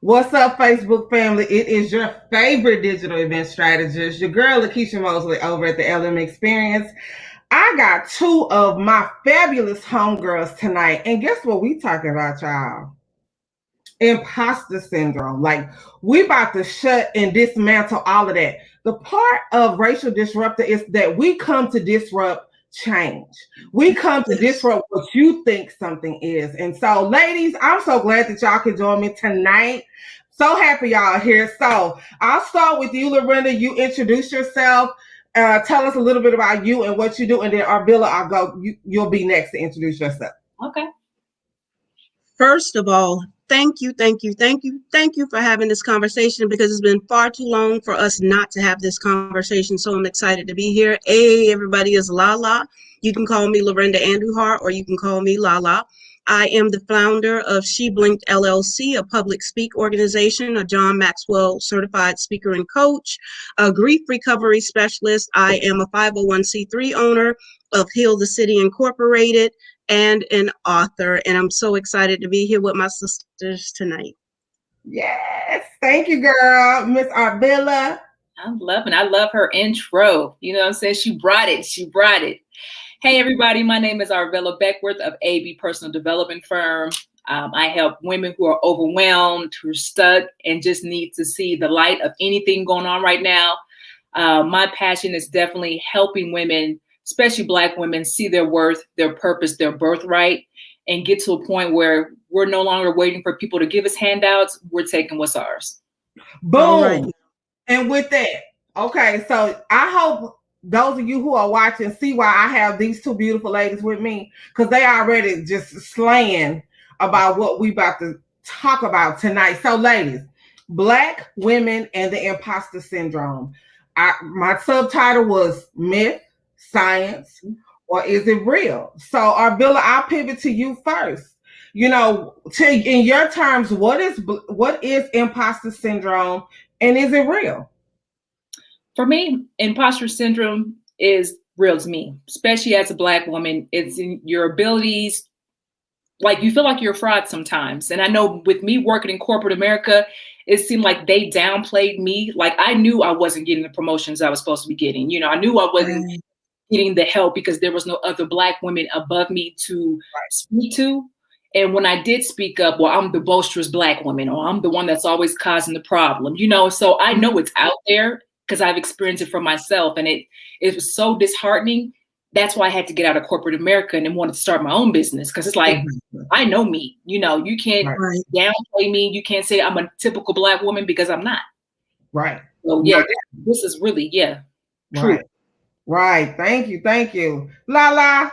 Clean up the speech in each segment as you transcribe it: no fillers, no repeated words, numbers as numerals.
What's up, Facebook family? It is your favorite digital event strategist, your girl Lakeisha Mosley over at the LM Experience. I got two of my fabulous homegirls tonight, and guess what we talking about, y'all? Imposter syndrome. Like, we about to shut and dismantle all of that. The part of racial disruptor is that we come to disrupt change. We come to disrupt what you think something is. And so, ladies, I'm so glad that y'all can join me tonight. So happy y'all are here. So I'll start with you, Lorinda. You introduce yourself. Tell us a little bit about you and what you do, and then Arbilla, I'll go. You'll be next to introduce yourself. Okay. First of all, thank you for having this conversation, because it's been far too long for us not to have this conversation. So I'm excited to be here. Hey, everybody, is Lala. You can call me Lorinda Andujar, or you can call me Lala. I am the founder of She Blinked LLC, a public speak organization, a John Maxwell certified speaker and coach, a grief recovery specialist. I am a 501c3 owner of Heal the City Incorporated, and an author. And I'm so excited to be here with my sisters tonight. Yes. Thank you, girl. Miss Arbilla. I love her intro. You know what I'm saying? She brought it. Hey, everybody. My name is Arbilla Beckworth of AB Personal Development Firm. I help women who are overwhelmed, who are stuck, and just need to see the light of anything going on right now. My passion is definitely helping women, especially Black women, see their worth, their purpose, their birthright, and get to a point where we're no longer waiting for people to give us handouts. We're taking what's ours. Boom. Right. And with that, okay, so I hope those of you who are watching see why I have these two beautiful ladies with me, because they already just slaying about what we about to talk about tonight. So, ladies, Black women and the imposter syndrome. My subtitle was Myth, Science, or is it real? So, Arbilla, I'll pivot to you first. You know, in your terms, what is imposter syndrome, and is it real? For me, imposter syndrome is real to me, especially as a Black woman. It's in your abilities. Like, you feel like you're a fraud sometimes. And I know with me working in corporate America, it seemed like they downplayed me. Like, I knew I wasn't getting the promotions I was supposed to be getting. You know, I knew I wasn't getting the help because there was no other Black women above me to speak to. And when I did speak up, well, I'm the boisterous Black woman, or I'm the one that's always causing the problem, you know? So I know it's out there because I've experienced it for myself. And it was so disheartening. That's why I had to get out of corporate America and then wanted to start my own business. Cause it's like, I know me, you know, you can't downplay me. You can't say I'm a typical Black woman because I'm not. Right. So yeah, this is really, true. Right. Thank you. Lala.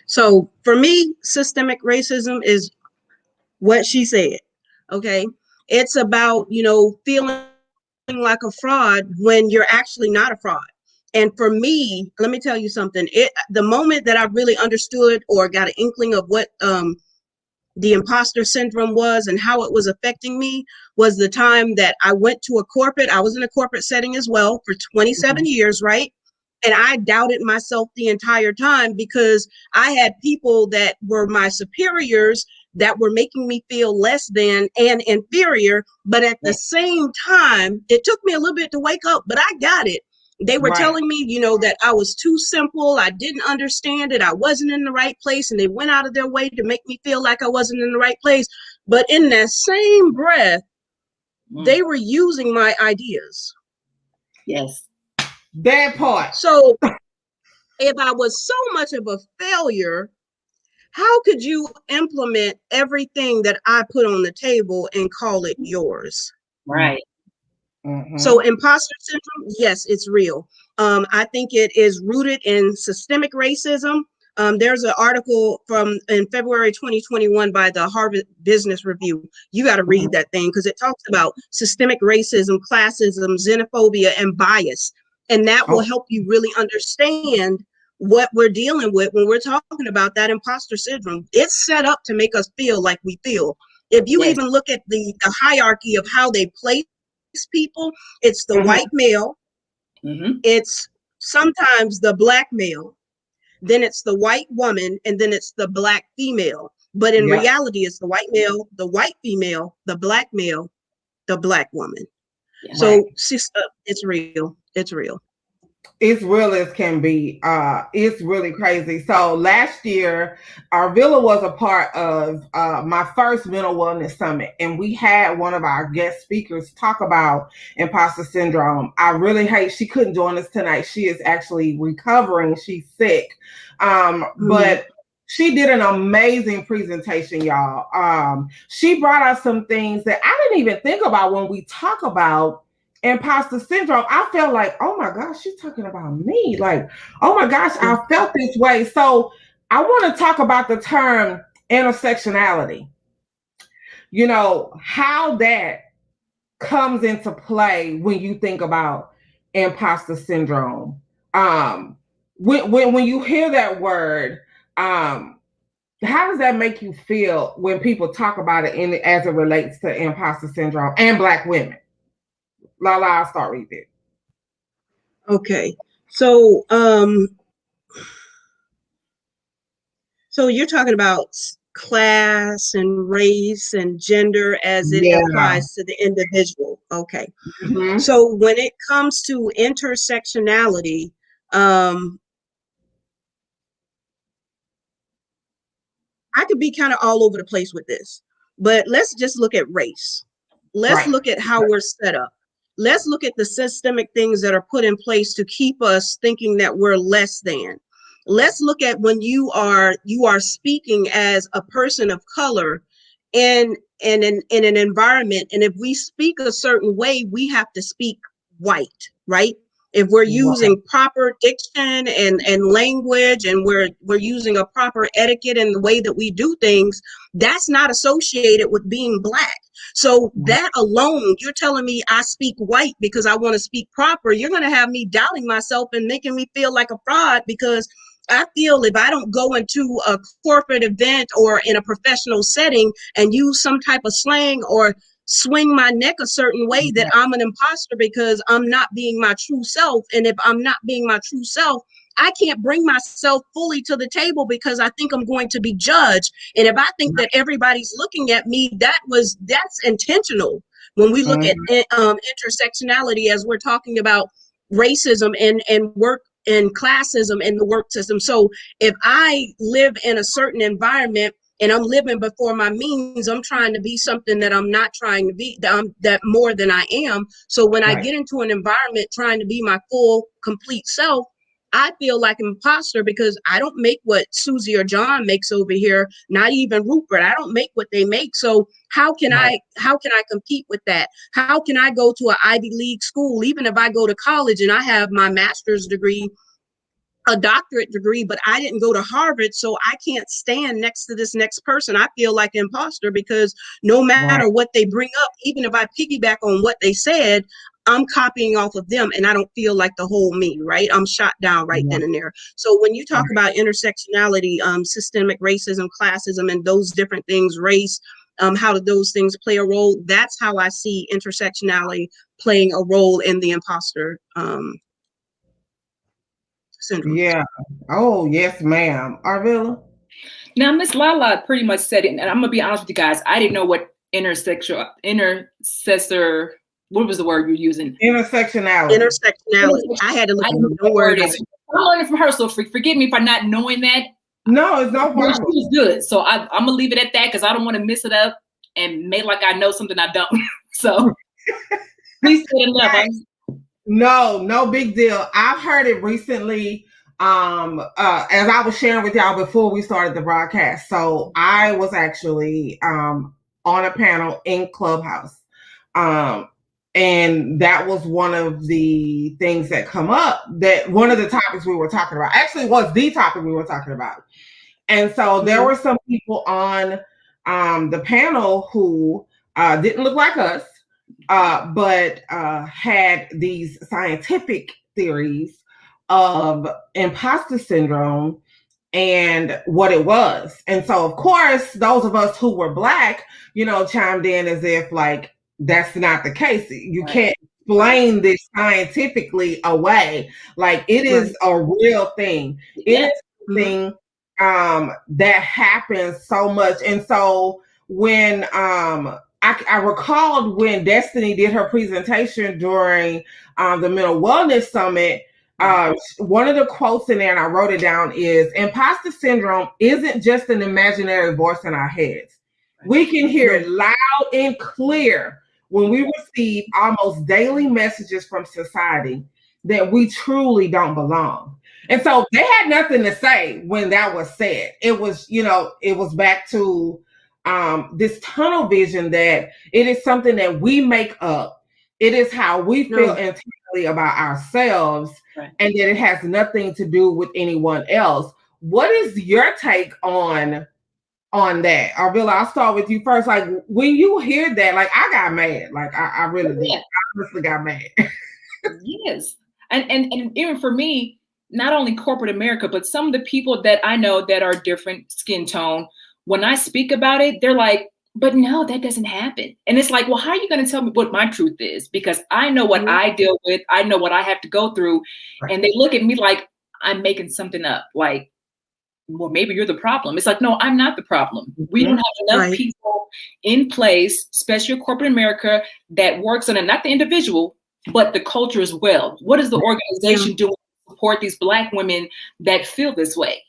So for me, systemic racism is what she said. Okay. It's about, feeling like a fraud when you're actually not a fraud. And for me, let me tell you something. The moment that I really understood or got an inkling of what the imposter syndrome was and how it was affecting me was the time that I went to I was in a corporate setting as well for 27 years, right? And I doubted myself the entire time because I had people that were my superiors that were making me feel less than and inferior. But at the same time, it took me a little bit to wake up, but I got it. They were telling me, that I was too simple. I didn't understand it. I wasn't in the right place. And they went out of their way to make me feel like I wasn't in the right place. But in that same breath, they were using my ideas. Yes. That part. So if I was so much of a failure, how could you implement everything that I put on the table and call it yours? Right. So imposter syndrome, yes, it's real. I think it is rooted in systemic racism. There's an article in February 2021 by the Harvard Business Review. You got to read that thing because it talks about systemic racism, classism, xenophobia, and bias. And that will help you really understand what we're dealing with when we're talking about that imposter syndrome. It's set up to make us feel like we feel. If you even look at the hierarchy of how they place people, it's the white male, it's sometimes the Black male, then it's the white woman, and then it's the Black female. But in reality, it's the white male, the white female, the black male, the black woman. Yeah. So it's real. It's real. It's real as can be. It's really crazy. So last year, Arvilla was a part of my first mental wellness summit, and we had one of our guest speakers talk about imposter syndrome. I really hate she couldn't join us tonight. She is actually recovering. She's sick, but she did an amazing presentation, y'all. She brought us some things that I didn't even think about when we talk about imposter syndrome. I felt like, oh my gosh, she's talking about me. Like, oh my gosh, I felt this way. So I want to talk about the term intersectionality. You know, how that comes into play when you think about imposter syndrome. When you hear that word, how does that make you feel when people talk about it as it relates to imposter syndrome and Black women? Lala, I'll start with it. Okay. So so you're talking about class and race and gender as it applies to the individual. Okay. So when it comes to intersectionality, I could be kind of all over the place with this, but let's just look at race. Let's look at how we're set up. Let's look at the systemic things that are put in place to keep us thinking that we're less than. Let's look at when you are speaking as a person of color in an environment, and if we speak a certain way, we have to speak white, right? If we're using proper diction and language, and we're using a proper etiquette in the way that we do things, that's not associated with being Black. So that alone, you're telling me I speak white because I want to speak proper. You're going to have me doubting myself and making me feel like a fraud, because I feel if I don't go into a corporate event or in a professional setting and use some type of slang or swing my neck a certain way, that I'm an imposter because I'm not being my true self. And if I'm not being my true self, I can't bring myself fully to the table because I think I'm going to be judged. And if I think that everybody's looking at me, that's intentional. When we look at intersectionality, as we're talking about racism and work and classism in the work system. So if I live in a certain environment and I'm living before my means, I'm trying to be something that I'm not trying to be, that more than I am. So when I get into an environment trying to be my full, complete self, I feel like an imposter because I don't make what Susie or John makes over here, not even Rupert. I don't make what they make. So how can I compete with that? How can I go to an Ivy League school, even if I go to college and I have my master's degree, a doctorate degree, but I didn't go to Harvard, so I can't stand next to this next person. I feel like an imposter because no matter what they bring up, even if I piggyback on what they said, I'm copying off of them and I don't feel like the whole me, right? I'm shot down right then and there. So when you talk about intersectionality, systemic racism, classism, and those different things, race, how do those things play a role? That's how I see intersectionality playing a role in the imposter syndrome. Yeah. Oh, yes, ma'am. Arvilla? Now, Miss Lala pretty much said it, and I'm gonna be honest with you guys. I didn't know what intercessor. What was the word you're using? Intersectionality. I had to look at the word. I'm learning from her, so forgive me for not knowing that. No, it's no problem. She was good, so I'm gonna leave it at that because I don't want to mess it up and make like I know something I don't. So please say enough. No big deal. I've heard it recently. As I was sharing with y'all before we started the broadcast. So I was actually on a panel in Clubhouse. And that was one of the things that come up, that one of the topics we were talking about actually was the topic we were talking about. And so there were some people on the panel who didn't look like us, but had these scientific theories of imposter syndrome and what it was. And so, of course, those of us who were Black, chimed in as if like, that's not the case. You can't explain this scientifically away. Like, it is a real thing. It is a thing that happens so much. And so when I recalled when Destiny did her presentation during the Mental Wellness Summit, one of the quotes in there, and I wrote it down, is imposter syndrome isn't just an imaginary voice in our heads. We can hear it loud and clear when we receive almost daily messages from society that we truly don't belong. And so they had nothing to say when that was said. It was, it was back to this tunnel vision that it is something that we make up. It is how we feel internally about ourselves, and that it has nothing to do with anyone else. What is your take on that? Arvilla, I'll start with you first. Like, when you hear that, like, I got mad. Like, I really did. I honestly got mad. Yes. And even for me, not only corporate America, but some of the people that I know that are different skin tone, when I speak about it, they're like, but no, that doesn't happen. And it's like, well, how are you going to tell me what my truth is? Because I know what I deal with. I know what I have to go through. Right. And they look at me like I'm making something up. Like, well, maybe you're the problem. It's like, no, I'm not the problem. We don't have enough people in place, especially corporate America, that works on it, not the individual, but the culture as well. What is the organization doing to support these Black women that feel this way?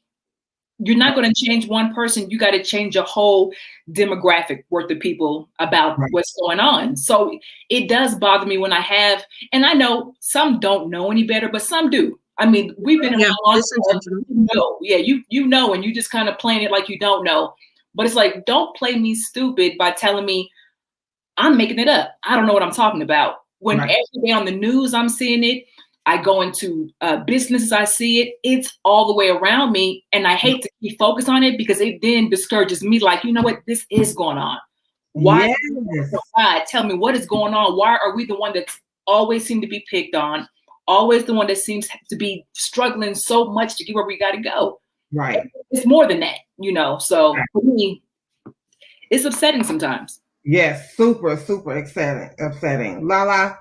You're not going to change one person. You got to change a whole demographic worth of people about what's going on. So it does bother me when I have, and I know some don't know any better, but some do. I mean, we've been around long enough. You know, and you just kind of playing it like you don't know. But it's like, don't play me stupid by telling me I'm making it up. I don't know what I'm talking about. When every day on the news I'm seeing it, I go into businesses, I see it, it's all the way around me. And I hate to keep focused on it because it then discourages me. Like, you know what, this is going on. Why? God, tell me what is going on. Why are we the one that's always seem to be picked on? Always the one that seems to be struggling so much to get where we got to go. Right. It's more than that, So for me, it's upsetting sometimes. Yes, super, super upsetting. Lala.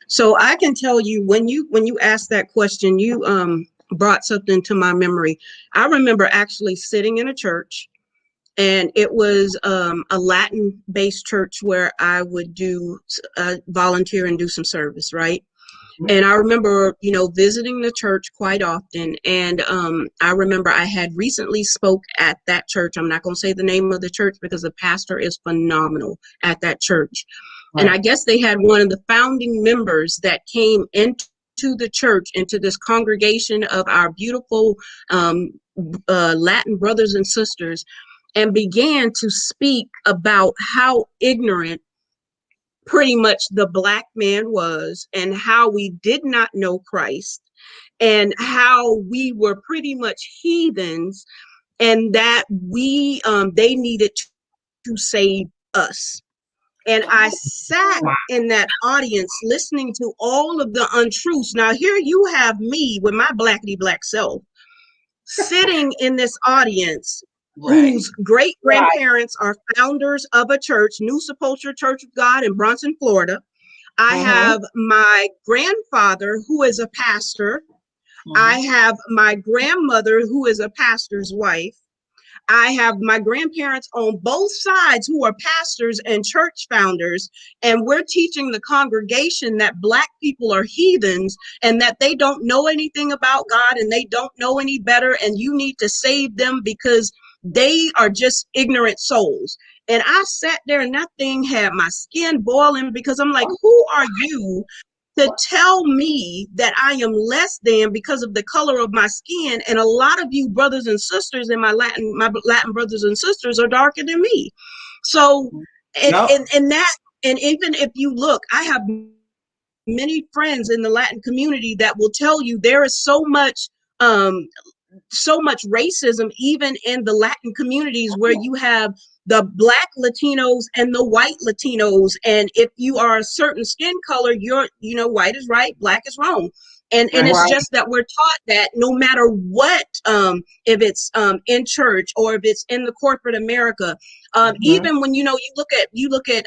So I can tell you when you asked that question, you brought something to my memory. I remember actually sitting in a church, and it was a Latin-based church where I would do volunteer and do some service, right? And I remember, visiting the church quite often. And I remember I had recently spoke at that church. I'm not going to say the name of the church because the pastor is phenomenal at that church. And I guess they had one of the founding members that came into the church, into this congregation of our beautiful Latin brothers and sisters, and began to speak about how ignorant pretty much the Black man was, and how we did not know Christ, and how we were pretty much heathens, and that they needed to save us. And I sat in that audience listening to all of the untruths. Now here you have me with my blackity black self sitting in this audience whose great grandparents are founders of a church, New Sepulchre Church of God in Bronson, Florida. I have my grandfather who is a pastor. I have my grandmother who is a pastor's wife. I have my grandparents on both sides who are pastors and church founders, and we're teaching the congregation that Black people are heathens and that they don't know anything about God and they don't know any better, and you need to save them because they are just ignorant souls. And I sat there and that thing had my skin boiling because I'm like, who are you to tell me that I am less than because of the color of my skin? And a lot of you brothers and sisters and my Latin brothers and sisters are darker than me. So, and even if you look, I have many friends in the Latin community that will tell you there is so much racism, even in the Latin communities, where you have the Black Latinos and the white Latinos. And if you are a certain skin color, white is right, Black is wrong. And it's just that we're taught that no matter what, if it's in church or if it's in the corporate America, even when, you look at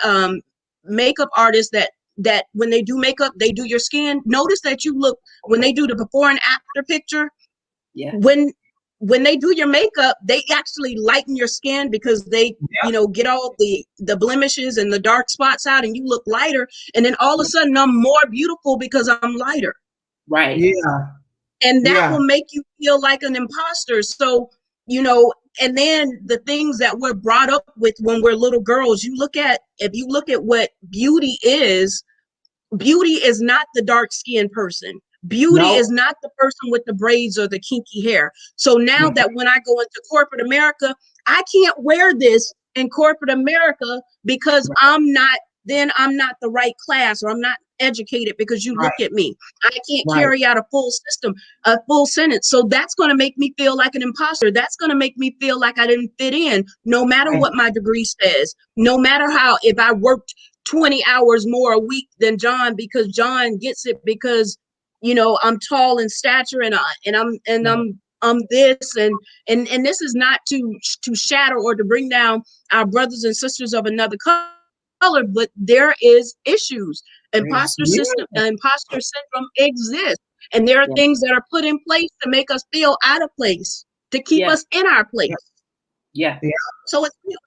makeup artists that when they do makeup, they do your skin. Notice that when they do the before and after picture, when they do your makeup, they actually lighten your skin because they, you know, get all the blemishes and the dark spots out and you look lighter. And then all of a sudden I'm more beautiful because I'm lighter. Right. Yeah. And that Yeah. will make you feel like an imposter. So, you know, and then the things that we're brought up with when we're little girls, if you look at what beauty is not the dark skinned person. Beauty Nope. is not the person with the braids or the kinky hair. So now that when I go into corporate America, I can't wear this in corporate America because I'm not the right class, or I'm not educated because you Right. look at me. I can't Right. carry out a full sentence. So that's going to make me feel like an imposter. That's going to make me feel like I didn't fit in, no matter Right. what my degree says, no matter how, if I worked 20 hours more a week than John, because John gets it because, you know, I'm tall in stature and I'm this and this is not to shatter or to bring down our brothers and sisters of another color, but there is issues. Imposter syndrome exists, and there are Yeah. things that are put in place to make us feel out of place, to keep Yeah. us in our place. Yeah. Yeah. So it's real.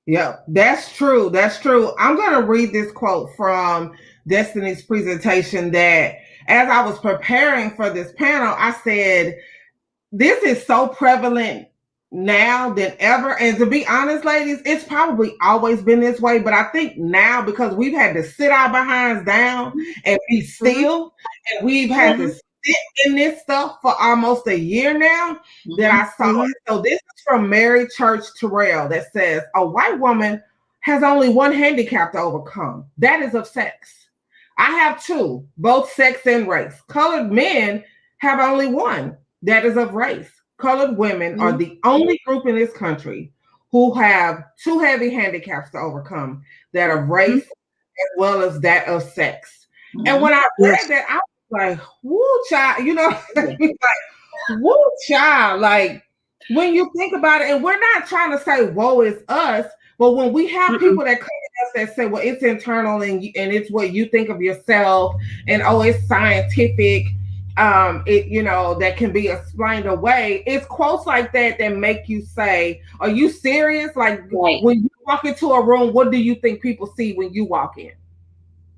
Yeah, that's true. That's true. I'm going to read this quote from Destiny's presentation that as I was preparing for this panel, I said, this is so prevalent now than ever. And to be honest, ladies, it's probably always been this way. But I think now, because we've had to sit our behinds down and be still, and we've had to sit in this stuff for almost a year now, that I saw it. So this is from Mary Church Terrell that says, a white woman has only one handicap to overcome. That is of sex. I have two, both sex and race. Colored men have only one. That is of race. Colored women are the only group in this country who have two heavy handicaps to overcome, that of race as well as that of sex. And when I read that, I was like, woo, child, you know, like, woo, child. Like, when you think about it, and we're not trying to say, woe is us, but when we have people that come at us that say, well, it's internal and it's what you think of yourself, and oh, it's scientific, it, you know, that can be explained away. It's quotes like that that make you say, are you serious? Like, when you walk into a room, what do you think people see when you walk in?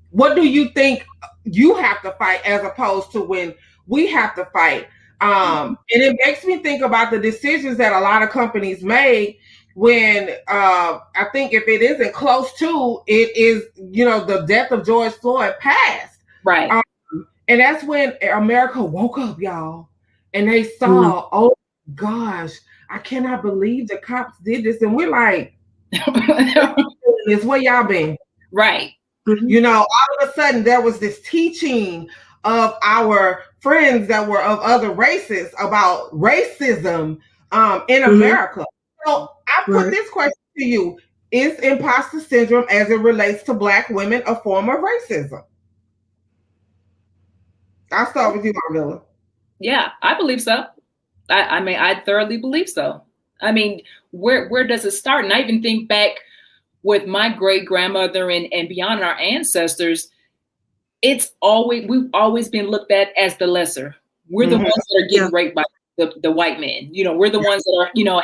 What do you think you have to fight as opposed to when we have to fight? And it makes me think about the decisions that a lot of companies made when I think if it isn't close to, it is, you know, the death of George Floyd passed. Right. And that's when America woke up, y'all. And they saw, oh gosh, I cannot believe the cops did this. And we're like, this where y'all been? Right. You know, all of a sudden there was this teaching of our friends that were of other races about racism in America. So I put this question to you. Is imposter syndrome as it relates to Black women a form of racism? I'll start with you, Marvilla. Yeah, I believe so. I mean, I thoroughly believe so. I mean, where does it start? And I even think back with my great grandmother and beyond our ancestors, we've always been looked at as the lesser. We're the ones that are getting raped by the white man. You know, we're the ones that are, you know,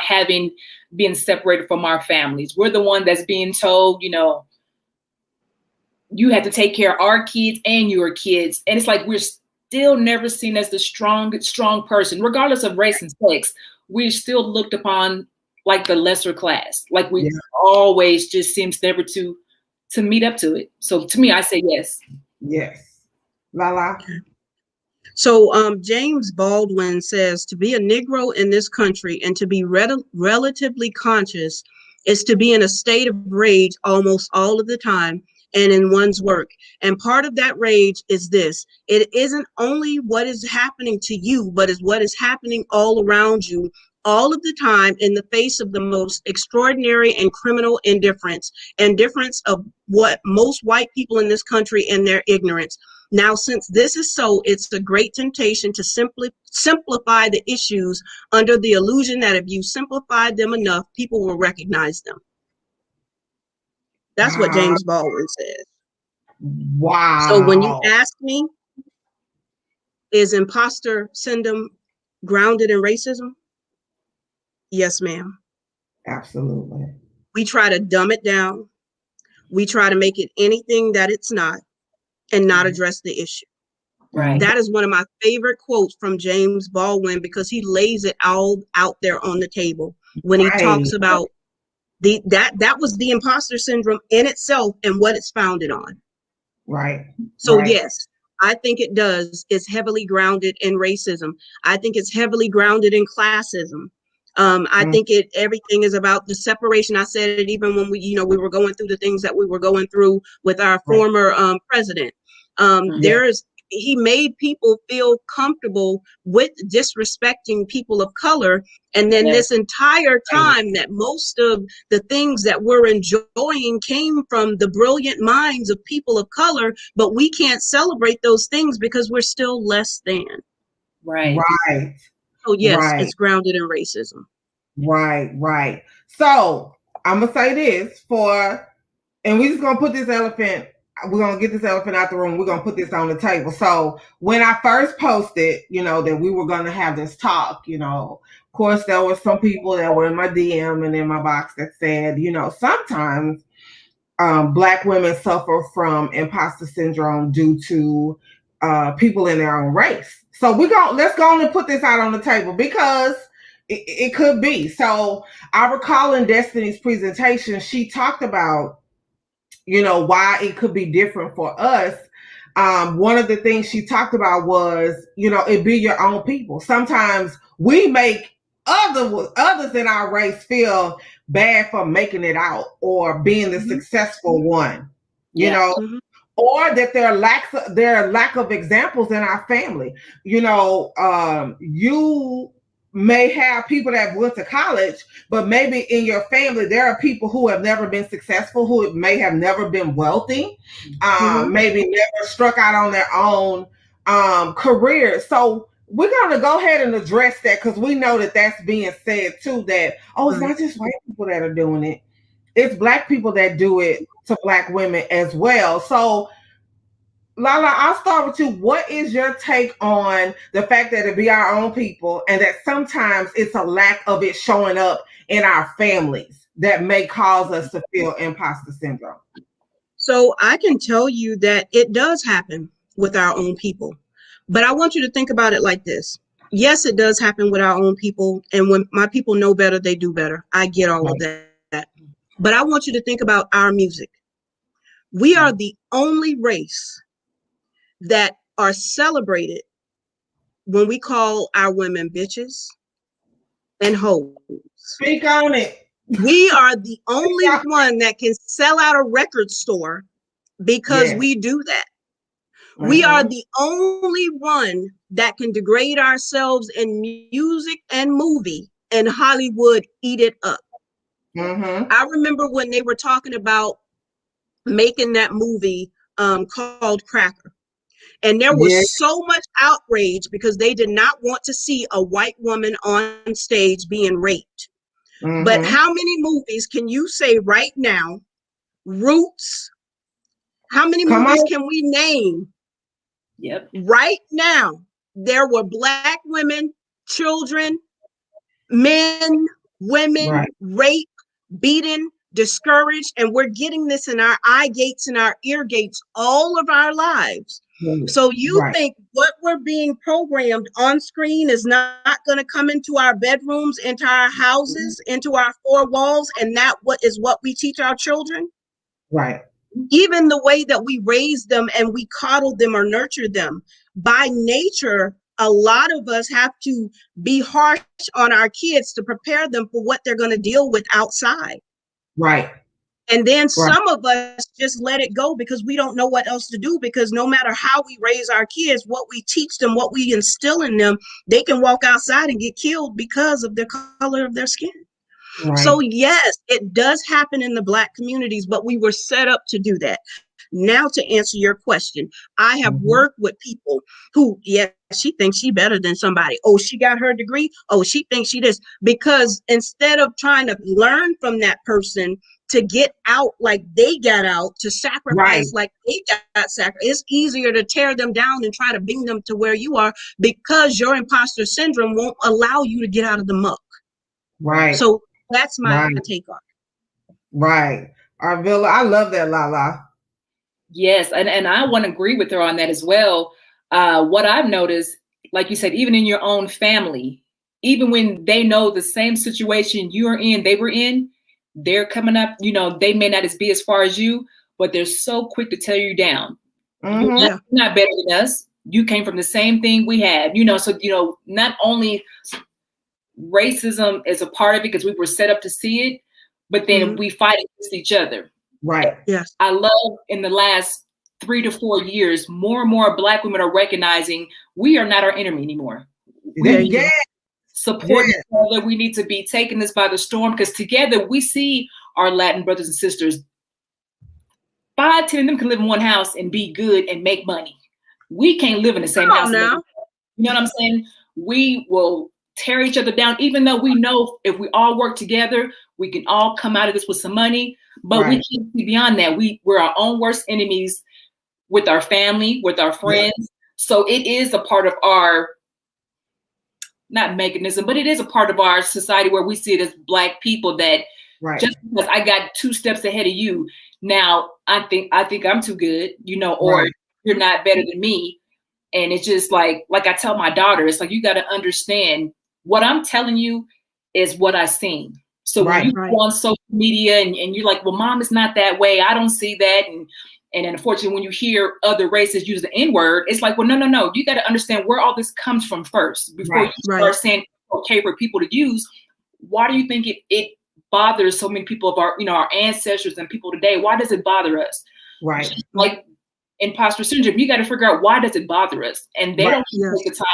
being separated from our families. We're the one that's being told, you know, you have to take care of our kids and your kids. And it's like, we're still never seen as the strong person, regardless of race and sex. We're still looked upon like the lesser class. Like we always just seems never to meet up to it. So to me, I say yes. Yes. Lala. So James Baldwin says, to be a Negro in this country and to be relatively conscious is to be in a state of rage almost all of the time and in one's work. And part of that rage is this: it isn't only what is happening to you, but is what is happening all around you all of the time in the face of the most extraordinary and criminal indifference of what most white people in this country and their ignorance. Now, since this is so, it's a great temptation to simplify the issues under the illusion that if you simplify them enough, people will recognize them. That's what James Baldwin says. Wow. So when you ask me, is imposter syndrome grounded in racism? Yes, ma'am. Absolutely. We try to dumb it down. We try to make it anything that it's not and not address the issue. Right. That is one of my favorite quotes from James Baldwin because he lays it all out there on the table when he talks about that was the imposter syndrome in itself and what it's founded on. Right. So yes, I think it does. It's heavily grounded in racism. I think it's heavily grounded in classism. I think everything is about the separation. I said it even when we were going through the things that we were going through with our former president. He made people feel comfortable with disrespecting people of color. And then this entire time that most of the things that we're enjoying came from the brilliant minds of people of color, but we can't celebrate those things because we're still less than. Right. Right. So yes, it's grounded in racism. Right. So I'm gonna say this and we're just gonna put this elephant. We're gonna get this elephant out the room. We're gonna put this on the table. So when I first posted, that we were gonna have this talk, of course there were some people that were in my DM and in my box that said, sometimes Black women suffer from imposter syndrome due to people in their own race. So let's go on and put this out on the table because it could be. So I recall in Destiny's presentation, she talked about, why it could be different for us. One of the things she talked about was, it be your own people. Sometimes we make others in our race feel bad for making it out or being the successful one, or that there are lack of examples in our family. You may have people that went to college, but maybe in your family there are people who have never been successful, who may have never been wealthy, maybe never struck out on their own career. So we're going to go ahead and address that because we know that that's being said too, that it's not just white people that are doing it, it's Black people that do it to Black women as well. So Lala, I'll start with you. What is your take on the fact that it be our own people and that sometimes it's a lack of it showing up in our families that may cause us to feel imposter syndrome? So I can tell you that it does happen with our own people, but I want you to think about it like this. Yes, it does happen with our own people. And when my people know better, they do better. I get all of that. But I want you to think about our music. We are the only race that are celebrated when we call our women bitches and hoes. Speak on it. We are the only one that can sell out a record store because we do that. We are the only one that can degrade ourselves in music and movie, and Hollywood eat it up. I remember when they were talking about making that movie called Cracker. And there was so much outrage because they did not want to see a white woman on stage being raped. But how many movies can you say right now? Roots. How many movies can we name? Right now, there were Black women, children, men, women, raped, beaten, discouraged, and we're getting this in our eye gates and our ear gates all of our lives. So you think what we're being programmed on screen is not going to come into our bedrooms, into our houses, into our four walls, and that what we teach our children? Right. Even the way that we raise them and we coddle them or nurture them. By nature, a lot of us have to be harsh on our kids to prepare them for what they're going to deal with outside. Right. And then some of us just let it go because we don't know what else to do, because no matter how we raise our kids, what we teach them, what we instill in them, they can walk outside and get killed because of the color of their skin. So yes, it does happen in the Black communities, but we were set up to do that. Now, to answer your question, I have worked with people who, she thinks she better than somebody. Oh, she got her degree. Oh, she thinks she this. Because instead of trying to learn from that person to get out like they got out, to sacrifice like they got sacrificed. It's easier to tear them down and try to bring them to where you are because your imposter syndrome won't allow you to get out of the muck. Right. So that's my take on it. Right. Arvilla, I love that, Lala. Yes, and I want to agree with her on that as well. What I've noticed, like you said, even in your own family, even when they know the same situation you are in, they were in, they're coming up, they may not be as far as you, but they're so quick to tear you down. Mm-hmm. You're not better than us. You came from the same thing we had, so, not only racism is a part of it because we were set up to see it, but then we fight against each other. Right. Yes. I love in the last 3 to 4 years, more and more Black women are recognizing we are not our enemy anymore. We support each other. We need to be taking this by the storm because together we see our Latin brothers and sisters. 5, 10 of them can live in one house and be good and make money. We can't live in the same house. Now. You know what I'm saying? We will tear each other down, even though we know if we all work together, we can all come out of this with some money. But we can't see beyond that. We're our own worst enemies with our family, with our friends. So it is a part of our, not mechanism, but it is a part of our society where we see it as Black people that just because I got 2 steps ahead of you, now I think I'm too good, or you're not better than me. And it's just like I tell my daughter, it's like, you got to understand what I'm telling you is what I've seen. So when you go on social media and you're like, well, Mom, it's not that way. I don't see that. And unfortunately, when you hear other races use the N-word, it's like, well, no. You got to understand where all this comes from first before you start saying okay for people to use. Why do you think it bothers so many people of our ancestors and people today? Why does it bother us? Right. Like imposter syndrome, you got to figure out why does it bother us? And they don't take the time.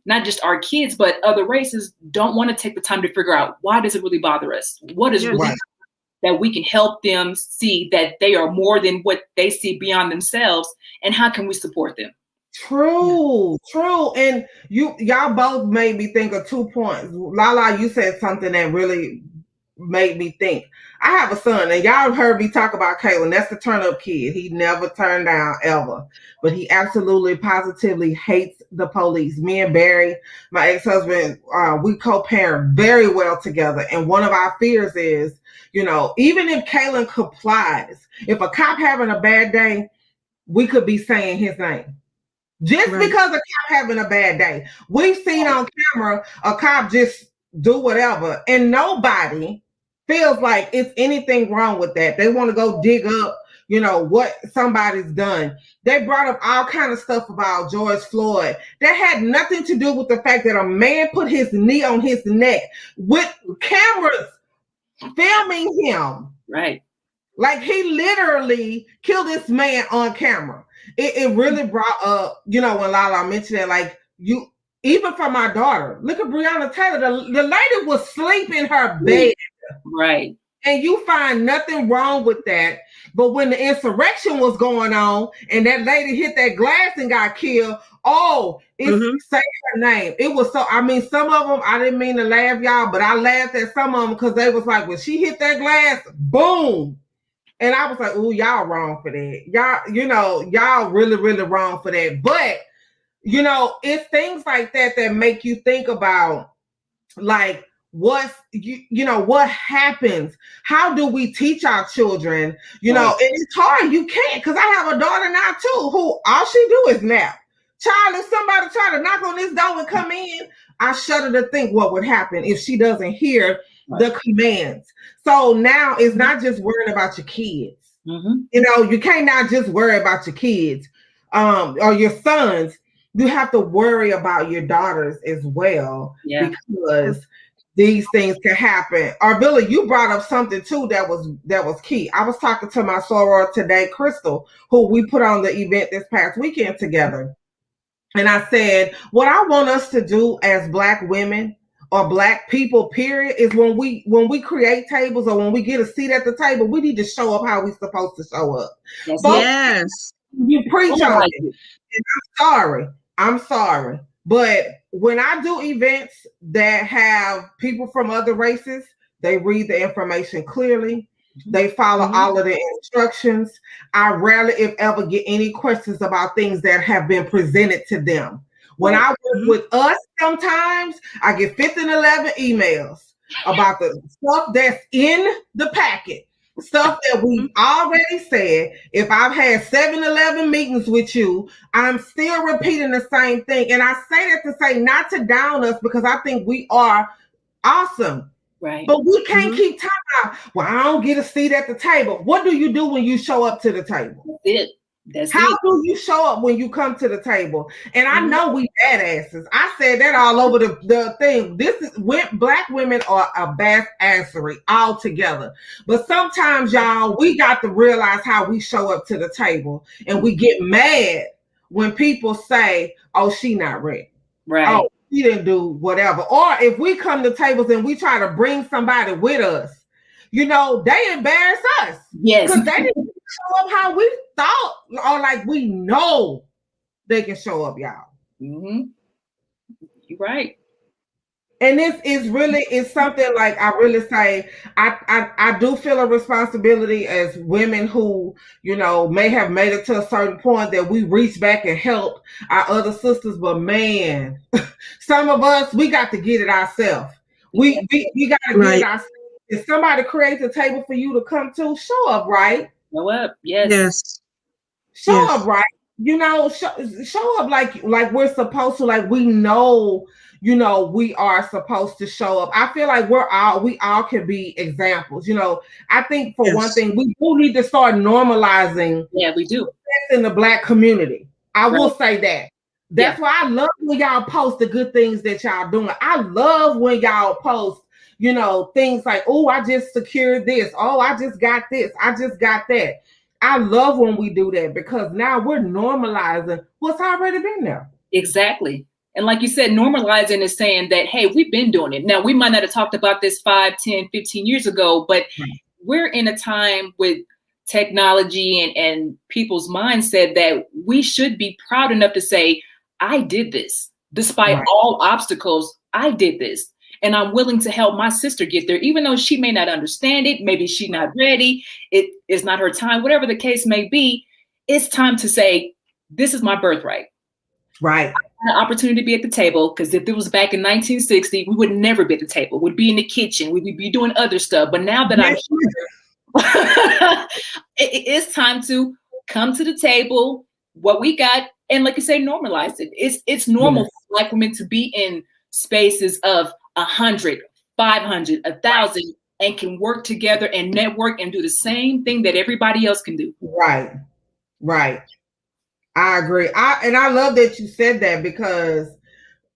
Not just our kids, but other races don't want to take the time to figure out why does it really bother us? What is really that we can help them see that they are more than what they see beyond themselves, and how can we support them? True. And y'all both made me think of 2 points. Lala, you said something that really made me think. I have a son, and y'all heard me talk about Kalen. That's the turn-up kid. He never turned down ever, but he absolutely, positively hates the police. Me and Barry, my ex-husband, we co-parent very well together. And one of our fears is, even if Kalen complies, if a cop having a bad day, we could be saying his name. Just because a cop having a bad day. We've seen on camera a cop just do whatever, and nobody feels like it's anything wrong with that. They want to go dig up, what somebody's done. They brought up all kind of stuff about George Floyd that had nothing to do with the fact that a man put his knee on his neck with cameras filming him. Right. Like he literally killed this man on camera. It really brought up, when Lala mentioned it, like even for my daughter, look at Breonna Taylor. The lady was sleeping in her bed. Right. And you find nothing wrong with that. But when the insurrection was going on and that lady hit that glass and got killed, say her name. It was some of them, I didn't mean to laugh, y'all, but I laughed at some of them because they was like, when she hit that glass, boom. And I was like, ooh, y'all wrong for that. Y'all really, really wrong for that. But, it's things like that that make you think about, like, what happens? How do we teach our children? And it's hard. You can't, because I have a daughter now too, who all she do is nap. Child, if somebody try to knock on this door and come in, I shudder to think what would happen if she doesn't hear the commands. So now it's not just worrying about your kids. You can't not just worry about your kids or your sons. You have to worry about your daughters as well, because these things can happen. Arvilla, you brought up something too that was key. I was talking to my soror today, Crystal, who we put on the event this past weekend together. And I said, what I want us to do as Black women or Black people, period, is when we create tables or when we get a seat at the table, we need to show up how we're supposed to show up. Yes. You preach on it. And I'm sorry. But when I do events that have people from other races, they read the information clearly. They follow all of the instructions. I rarely, if ever, get any questions about things that have been presented to them. When I work with us, sometimes I get 5th and 11 emails about the stuff that's in the packet, stuff that we've already said. If I've had 7-11 meetings with you, I'm still repeating the same thing. And I say that to say not to down us, because I think we are awesome. Right. But we can't keep talking about, well, I don't get a seat at the table. What do you do when you show up to the table? How do you show up when you come to the table? And I know we badasses. I said that all over the thing. Black women are a badassery altogether. But sometimes, y'all, we got to realize how we show up to the table. And we get mad when people say, oh, she not ready. Right. Oh, she didn't do whatever. Or if we come to tables and we try to bring somebody with us, you know, they embarrass us. Yes. Because they didn't show up how we thought, or like we know they can show up, y'all. You're right. And this is really, it's something like I really say, I do feel a responsibility as women who, you know, may have made it to a certain point that we reach back and help our other sisters. But man, some of us, we got to get it ourselves. We got to get it ourselves. If somebody creates a table for you to come to, show up, right? Show up, yes. Show up, right? You know, show up like we're supposed to, like we know, you know, we are supposed to show up. I feel like we all can be examples. You know, I think for one thing, we do need to start normalizing. Yeah, we do. In the Black community. I will say that. That's why I love when y'all post the good things that y'all doing. I love when y'all post, you know, things like, oh, I just secured this. Oh, I just got this. I just got that. I love when we do that, because now we're normalizing what's already been there. Exactly. And like you said, normalizing is saying that, hey, we've been doing it. Now, we might not have talked about this 5, 10, 15 years ago, but we're in a time with technology and people's mindset that we should be proud enough to say, I did this. Despite all obstacles, I did this. And I'm willing to help my sister get there, even though she may not understand it. Maybe she's not ready. It is not her time, whatever the case may be. It's time to say, this is my birthright. Right. I had an opportunity to be at the table, because if it was back in 1960, we would never be at the table. We'd be in the kitchen. We would be doing other stuff. But now that I'm here, it's time to come to the table, what we got, and like you say, normalize it. It's normal for Black women to be in spaces of 100, 500, 1,000, and can work together and network and do the same thing that everybody else can do. Right. I agree. I love that you said that, because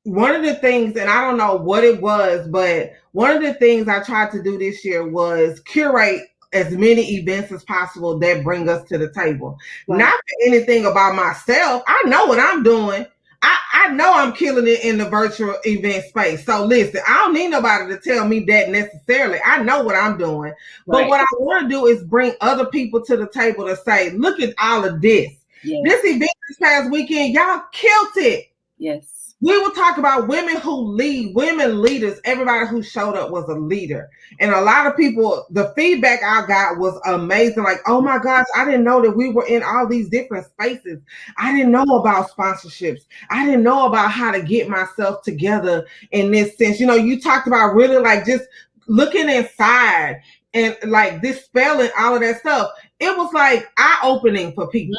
one of the things, and I don't know what it was, but one of the things I tried to do this year was curate as many events as possible that bring us to the table. Not for anything about myself. I know what I'm doing. I know I'm killing it in the virtual event space. So listen, I don't need nobody to tell me that necessarily. I know what I'm doing. But what I want to do is bring other people to the table to say, look at all of this. This event this past weekend, y'all killed it. Yes. We will talk about women who lead, women leaders. Everybody who showed up was a leader. And a lot of people, the feedback I got was amazing. Like, oh my gosh, I didn't know that we were in all these different spaces. I didn't know about sponsorships. I didn't know about how to get myself together in this sense. You know, you talked about really like just looking inside and like dispelling all of that stuff. It was like eye-opening for people.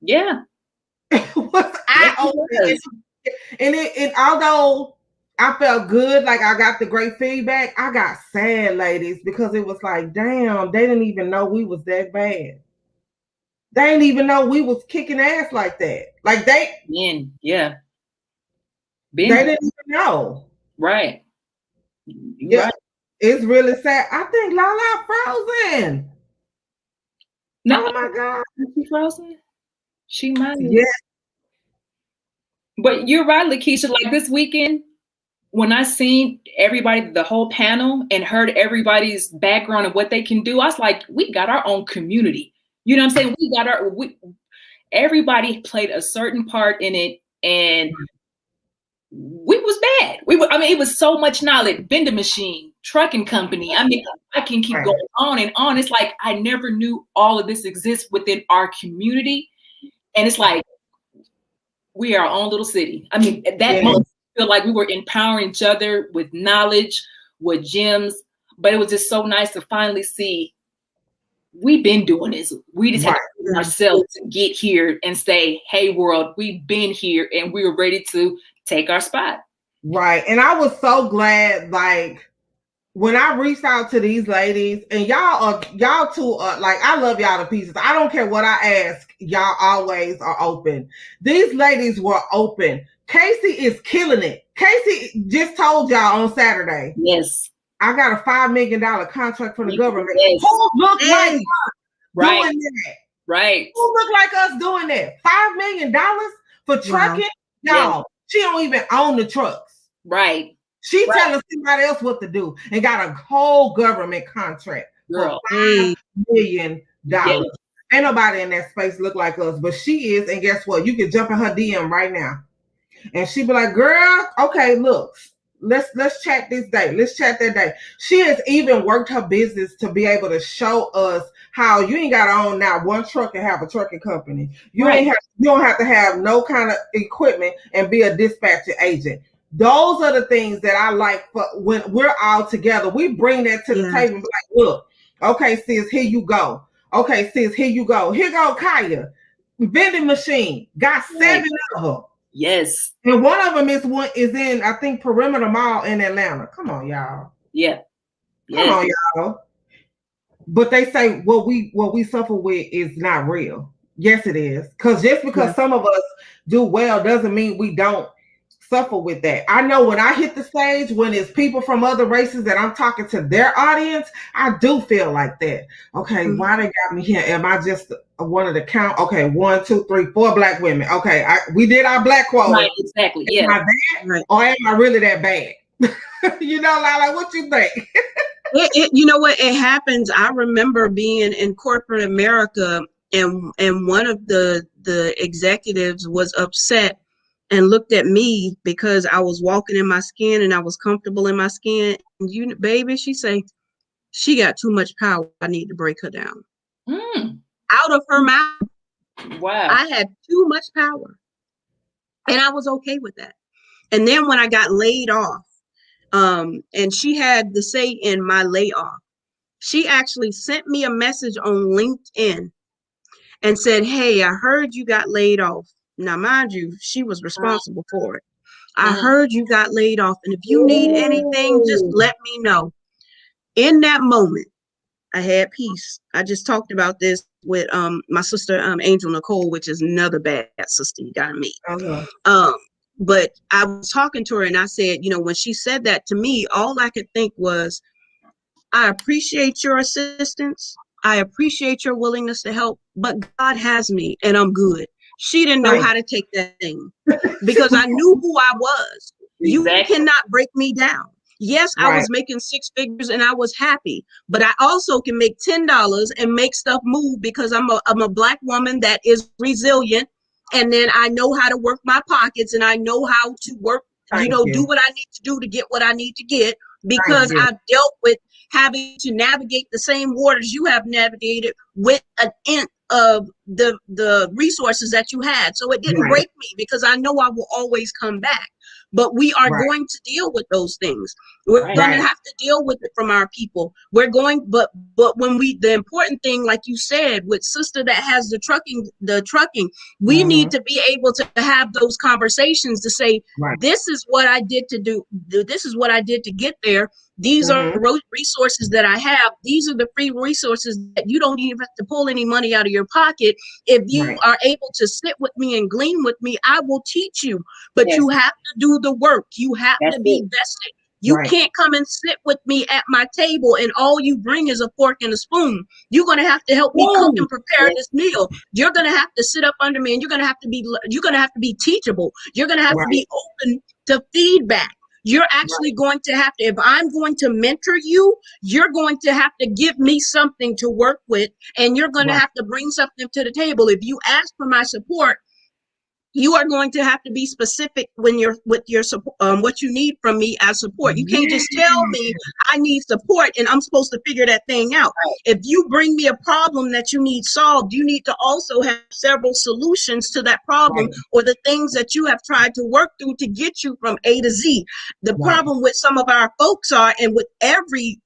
Yeah. It was eye-opening. And although I felt good, like I got the great feedback, I got sad, ladies, because it was like, damn, they didn't even know we was that bad. They didn't even know we was kicking ass like that. Like they didn't even know. Right. Yeah. Right. It's really sad. I think Lala frozen. No, oh my God. Is she frozen? She might. Yeah. But you're right, Lakeisha. Like this weekend, when I seen everybody, the whole panel, and heard everybody's background and what they can do, I was like, we got our own community. You know what I'm saying? We got everybody played a certain part in it, and we was bad. It was so much knowledge. Vending machine, trucking company. I mean, I can keep going on and on. It's like I never knew all of this exists within our community. And it's like we are our own little city. I mean, at that moment, I feel like we were empowering each other with knowledge, with gems, but it was just so nice to finally see we've been doing this. We just have to do ourselves to get here and say, hey, world, we've been here and we were ready to take our spot. Right. And I was so glad, like, when I reached out to these ladies, and y'all two are like, I love y'all to pieces. I don't care what I ask, y'all always are open. These ladies were open. Casey is killing it. Casey just told y'all on Saturday. Yes. I got a $5 million contract from the government. Yes. Who look like us doing that? Right. Who look like us doing that? $5 million for trucking? Wow. No, she don't even own the trucks. Right. She telling somebody else what to do and got a whole government contract for $5 million. Yes. Ain't nobody in that space look like us, but she is. And guess what? You can jump in her DM right now. And she be like, girl, okay, look, let's chat this day. Let's chat that day. She has even worked her business to be able to show us how you ain't got to own now one truck and have a trucking company. You don't have to have no kind of equipment and be a dispatcher agent. Those are the things that I like for when we're all together. We bring that to the table and be like, look, okay, sis, here you go. Okay, sis, here you go. Here go Kaya. Vending machine. Got 7 of them. Yes. And one of them is in, I think, Perimeter Mall in Atlanta. Come on, y'all. Yeah. Come on, y'all. But they say what we suffer with is not real. Yes, it is. Because just because some of us do well doesn't mean we don't suffer with that. I know when I hit the stage, when it's people from other races that I'm talking to their audience, I do feel like that. Okay, why they got me here? Am I just one of the count? Okay, 1, 2, 3, 4 black women. Okay, we did our black quota. Right, exactly. Am I bad? Or am I really that bad? You know, Lala, what you think? You know what? It happens. I remember being in corporate America, and one of the executives was upset and looked at me because I was walking in my skin and I was comfortable in my skin. And baby, she say, she got too much power. I need to break her down. Out of her mouth. Wow. I had too much power. And I was okay with that. And then when I got laid off, and she had the say in my layoff, she actually sent me a message on LinkedIn and said, hey, I heard you got laid off. Now, mind you, she was responsible for it. I heard you got laid off. And if you need anything, just let me know. In that moment, I had peace. I just talked about this with my sister, Angel Nicole, which is another bad sister you got to meet. But I was talking to her and I said, you know, when she said that to me, all I could think was, I appreciate your assistance. I appreciate your willingness to help, but God has me and I'm good. She didn't know how to take that thing because I knew who I was. You cannot break me down. Yes, I was making 6 figures and I was happy, but I also can make $10 and make stuff move because I'm a black woman that is resilient. And then I know how to work my pockets and I know how to work, do what I need to do to get what I need to get because I've dealt with having to navigate the same waters you have navigated with an inch of the resources that you had. So it didn't break me because I know I will always come back. But we are going to deal with those things. We're going to have to deal with it from our people. We're going, but when the important thing, like you said, with sister that has the trucking, we need to be able to have those conversations to say, this is what I did to do. This is what I did to get there. These are resources that I have. These are the free resources that you don't even have to pull any money out of your pocket. If you are able to sit with me and glean with me, I will teach you. But you have to do the work. You have to be vested. You can't come and sit with me at my table and all you bring is a fork and a spoon. You're going to have to help me cook and prepare this meal. You're going to have to sit up under me and you're going to have to be teachable. You're going to have to be open to feedback. You're actually going to have to, if I'm going to mentor you, you're going to have to give me something to work with and you're going to have to bring something to the table. If you ask for my support, you are going to have to be specific when you're with your support, what you need from me as support. You can't just tell me I need support and I'm supposed to figure that thing out. If you bring me a problem that you need solved, you need to also have several solutions to that problem or the things that you have tried to work through to get you from A to Z. The problem with some of our folks are, and with every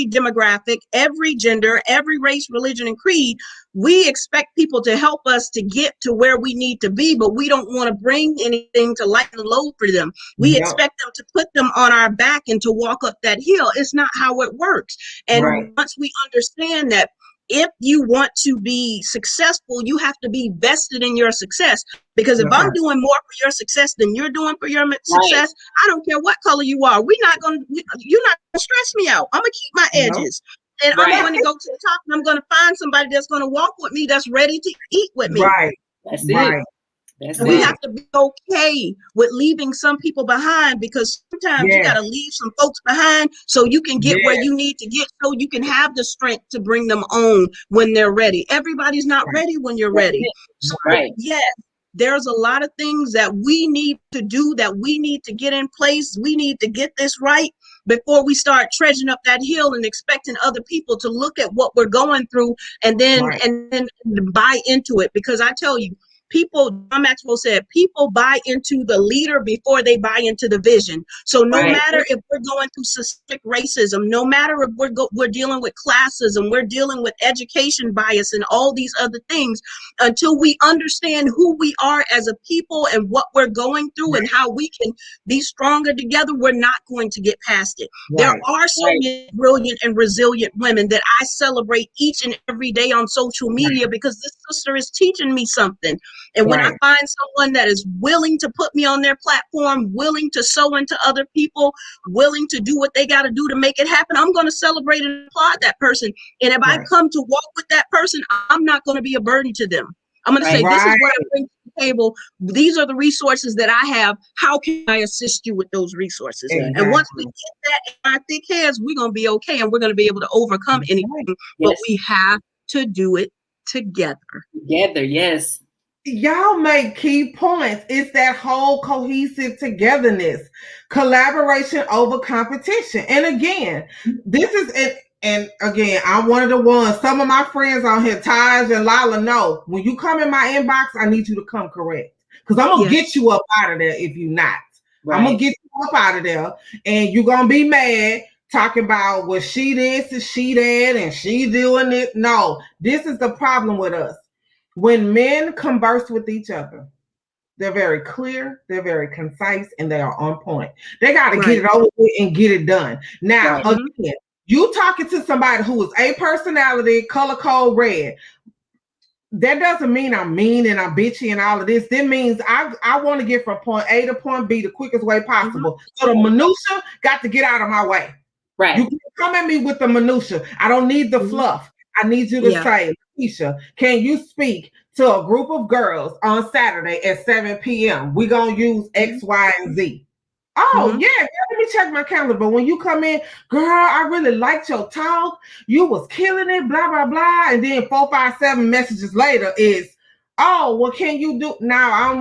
demographic, every gender, every race, religion, and creed, we expect people to help us to get to where we need to be, but we don't want to bring anything to lighten the load for them. We expect them to put them on our back and to walk up that hill. It's not how it works. And once we understand that, if you want to be successful, you have to be vested in your success. Because if I'm doing more for your success than you're doing for your success, I don't care what color you are. You're not going to stress me out. I'm going to keep my edges. And I'm going to go to the top, and I'm going to find somebody that's going to walk with me, that's ready to eat with me. That's it. We have to be okay with leaving some people behind, because sometimes you got to leave some folks behind so you can get where you need to get, so you can have the strength to bring them on when they're ready. Everybody's not ready when you're ready. So, yes, there's a lot of things that we need to do, that we need to get in place. We need to get this right before we start trudging up that hill and expecting other people to look at what we're going through and then buy into it. Because I tell you, people, John Maxwell said, people buy into the leader before they buy into the vision. So no matter if we're going through systemic racism, no matter if we're dealing with classism, we're dealing with education bias and all these other things, until we understand who we are as a people and what we're going through and how we can be stronger together, we're not going to get past it. There are so many brilliant and resilient women that I celebrate each and every day on social media, because this sister is teaching me something. And when I find someone that is willing to put me on their platform, willing to sow into other people, willing to do what they got to do to make it happen, I'm going to celebrate and applaud that person. And if I come to walk with that person, I'm not going to be a burden to them. I'm going to say, this is what I bring to the table. These are the resources that I have. How can I assist you with those resources? And once we get that in our thick heads, we're going to be okay, and we're going to be able to overcome anything. But we have to do it together. Together, yes. Y'all make key points. It's that whole cohesive togetherness, collaboration over competition. And again, this is it. And again, I'm one of the ones, some of my friends on here, Taj and Lala, know when you come in my inbox, I need you to come correct. Because I'm going to get you up out of there if you're not. I'm going to get you up out of there. And you're going to be mad talking about, well, she this and she that and she doing it. No, this is the problem with us. When men converse with each other, they're very clear, they're very concise, and they are on point. They got to get it over with and get it done. Now, again, you talking to somebody who is a personality, color code red. That doesn't mean I'm mean and I'm bitchy and all of this. That means I want to get from point A to point B the quickest way possible. So the minutia got to get out of my way. You can come at me with the minutia. I don't need the fluff. I need you to say, Keisha, can you speak to a group of girls on Saturday at 7 p.m.? We're going to use X, Y, and Z. Oh, yeah, let me check my calendar. But when you come in, girl, I really liked your talk. You was killing it, blah, blah, blah. And then 4, 5, 7 messages later is, oh, what can you do? Now,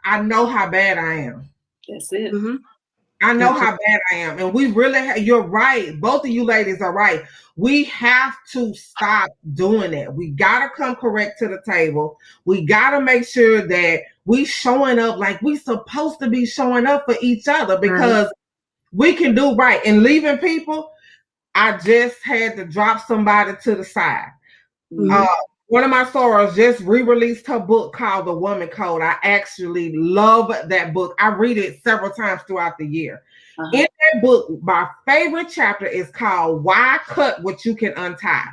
I know how bad I am. That's it. I know how bad I am. And we really, you're right. Both of you ladies are right. We have to stop doing it. We got to come correct to the table. We got to make sure that we showing up like we supposed to be showing up for each other, because we can do right. And leaving people, I just had to drop somebody to the side. One of my sorors just re-released her book called The Woman Code. I actually love that book. I read it several times throughout the year. In that book, my favorite chapter is called Why Cut What You Can Untie.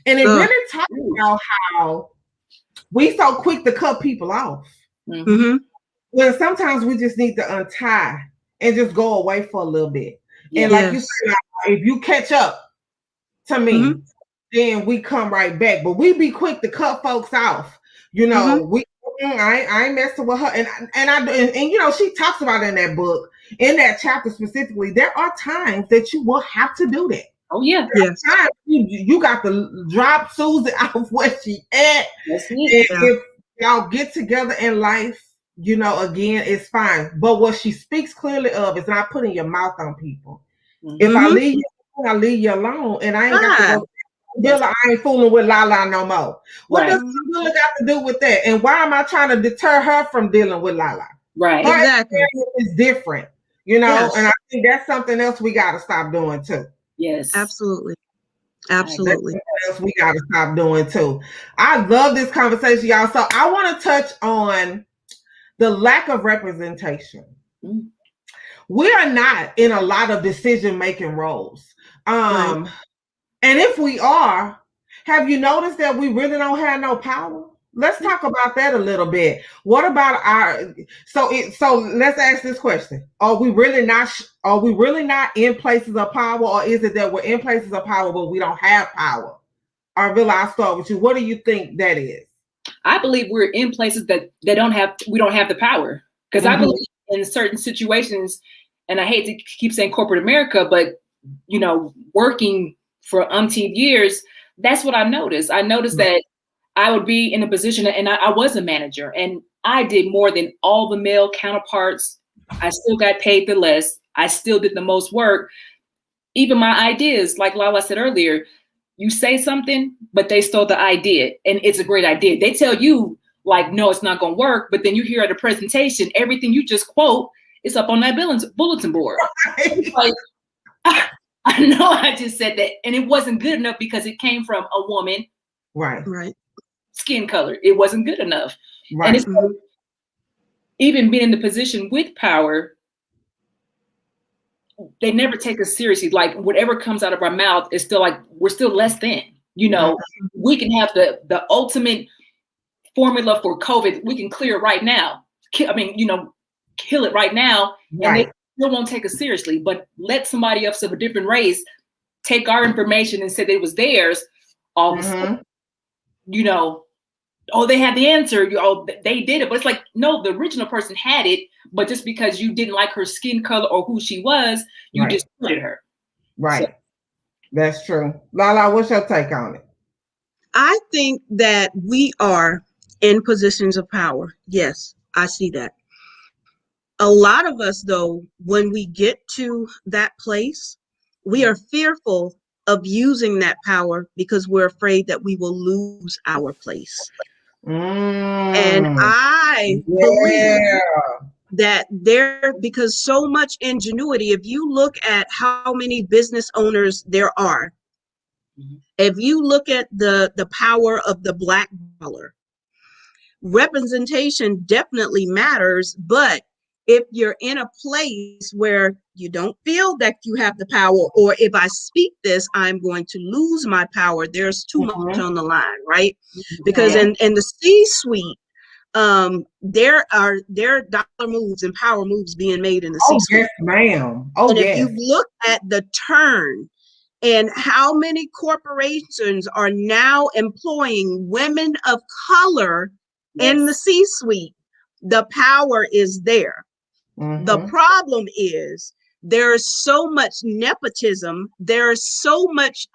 And it really talks about how we so quick to cut people off. When sometimes we just need to untie and just go away for a little bit. And like you said, if you catch up to me, then we come right back. But we be quick to cut folks off. You know, I ain't messing with her. And you know, she talks about it in that book, in that chapter specifically. There are times that you will have to do that. Oh, yeah. Times you got to drop Susie off where she at. That's it. If y'all get together in life, again, it's fine. But what she speaks clearly of is not putting your mouth on people. Mhm. If I leave you alone, I leave you alone, and I ain't got to go. Dilla, I ain't fooling with Lala no more. What does Dilla got to do with that? And why am I trying to deter her from dealing with Lala? Right. Her Exactly. experience is different, and I think that's something else we got to stop doing too. Yes. Absolutely. That's something else we got to stop doing too. I love this conversation, y'all. So I want to touch on the lack of representation. Mm. We are not in a lot of decision-making roles. Right. And if we are, have you noticed that we really don't have no power? Let's talk about that a little bit. What about so let's ask this question. Are we really not in places of power, or is it that we're in places of power but we don't have power? Arvilla, I'll start with you. What do you think that is? I believe we're in places that we don't have the power. Because I believe in certain situations, and I hate to keep saying corporate America, but working for umpteen years, that's what I noticed. I noticed that I would be in a position, and I was a manager, and I did more than all the male counterparts. I still got paid the less. I still did the most work. Even my ideas, like Lala said earlier, you say something, but they stole the idea, and it's a great idea. They tell you, like, no, it's not going to work, but then you hear at a presentation, everything you just quote is up on that bulletin board. Like, I know I just said that, and it wasn't good enough because it came from a woman. Right. Skin color. It wasn't good enough. Right. And it's even being in the position with power, they never take us seriously. Like, whatever comes out of our mouth is still like, we're still less than. We can have the ultimate formula for COVID. We can clear it right now. Kill it right now. Right. And they still won't take us seriously. But let somebody else of a different race take our information and say that it was theirs. All of a sudden, they had the answer. They did it. But it's like, no, the original person had it. But just because you didn't like her skin color or who she was, you discredited her. Right. So, that's true. Lala, what's your take on it? I think that we are in positions of power. Yes, I see that. A lot of us, though, when we get to that place, we are fearful of using that power because we're afraid that we will lose our place. And I believe that because so much ingenuity, if you look at how many business owners there are, if you look at the power of the Black dollar, representation definitely matters. But if you're in a place where you don't feel that you have the power, or if I speak this, I'm going to lose my power, there's too much on the line, right? Because in the C-suite, there are dollar moves and power moves being made in the C-suite. Yes, ma'am. And if you look at the turn and how many corporations are now employing women of color in the C-suite, the power is there. The problem is there's so much nepotism, there's so much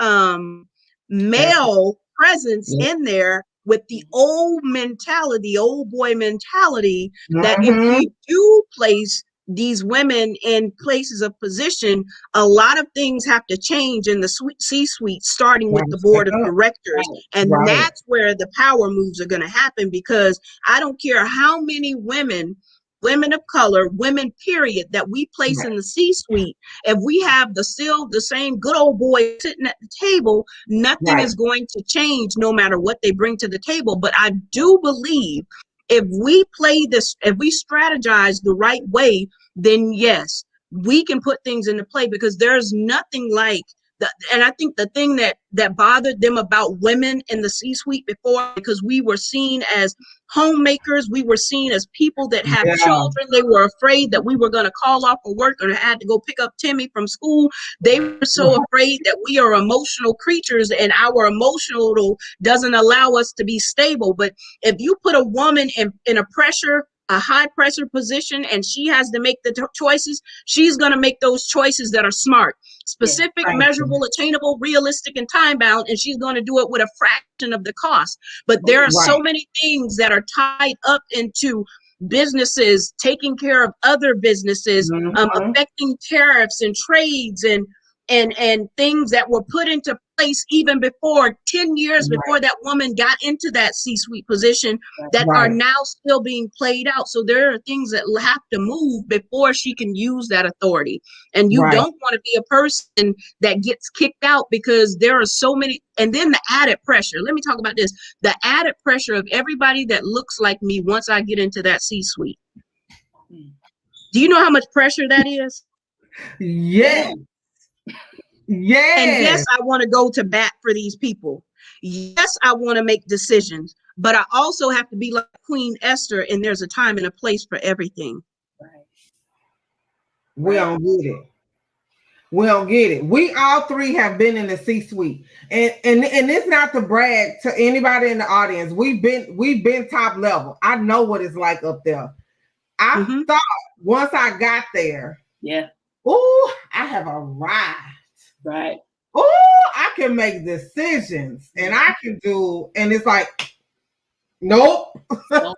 male presence in there with the old mentality, old boy mentality, that if we do place these women in places of position, a lot of things have to change in the C-suite, starting with the board of directors. And that's where the power moves are going to happen, because I don't care how many women of color, women period, that we place in the C-suite, if we have the same good old boy sitting at the table, nothing is going to change no matter what they bring to the table. But I do believe if we strategize the right way, then yes, we can put things into play, because there's nothing like and I think the thing that bothered them about women in the C-suite before, because we were seen as homemakers, we were seen as people that have children. They were afraid that we were going to call off for work or had to go pick up Timmy from school. They were so afraid that we are emotional creatures and our emotional doesn't allow us to be stable. But if you put a woman in a high pressure position, and she has to make the choices, she's going to make those choices that are smart, specific, measurable, attainable, realistic, and time bound, and she's going to do it with a fraction of the cost. But there are so many things that are tied up into businesses taking care of other businesses, Mm-hmm. affecting tariffs and trades and things that were put into place even before 10 years before that woman got into that C-suite position that are Right. now still being played out. So there are things that have to move before she can use that authority. And you Right. don't want to be a person that gets kicked out because there are so many. And then the added pressure. Let me talk about this. The added pressure of everybody that looks like me once I get into that C-suite. Do you know how much pressure that is? Yes. Yes. And yes, I want to go to bat for these people. Yes, I want to make decisions, but I also have to be like Queen Esther, and there's a time and a place for everything. We don't get it. We don't get it. We all three have been in the C-suite, and it's not to brag to anybody in the audience. We've been top level. I know what it's like up there. I thought once I got there, oh, I have arrived. Right. Oh, I can make decisions, and I can do. And it's like, nope. Hold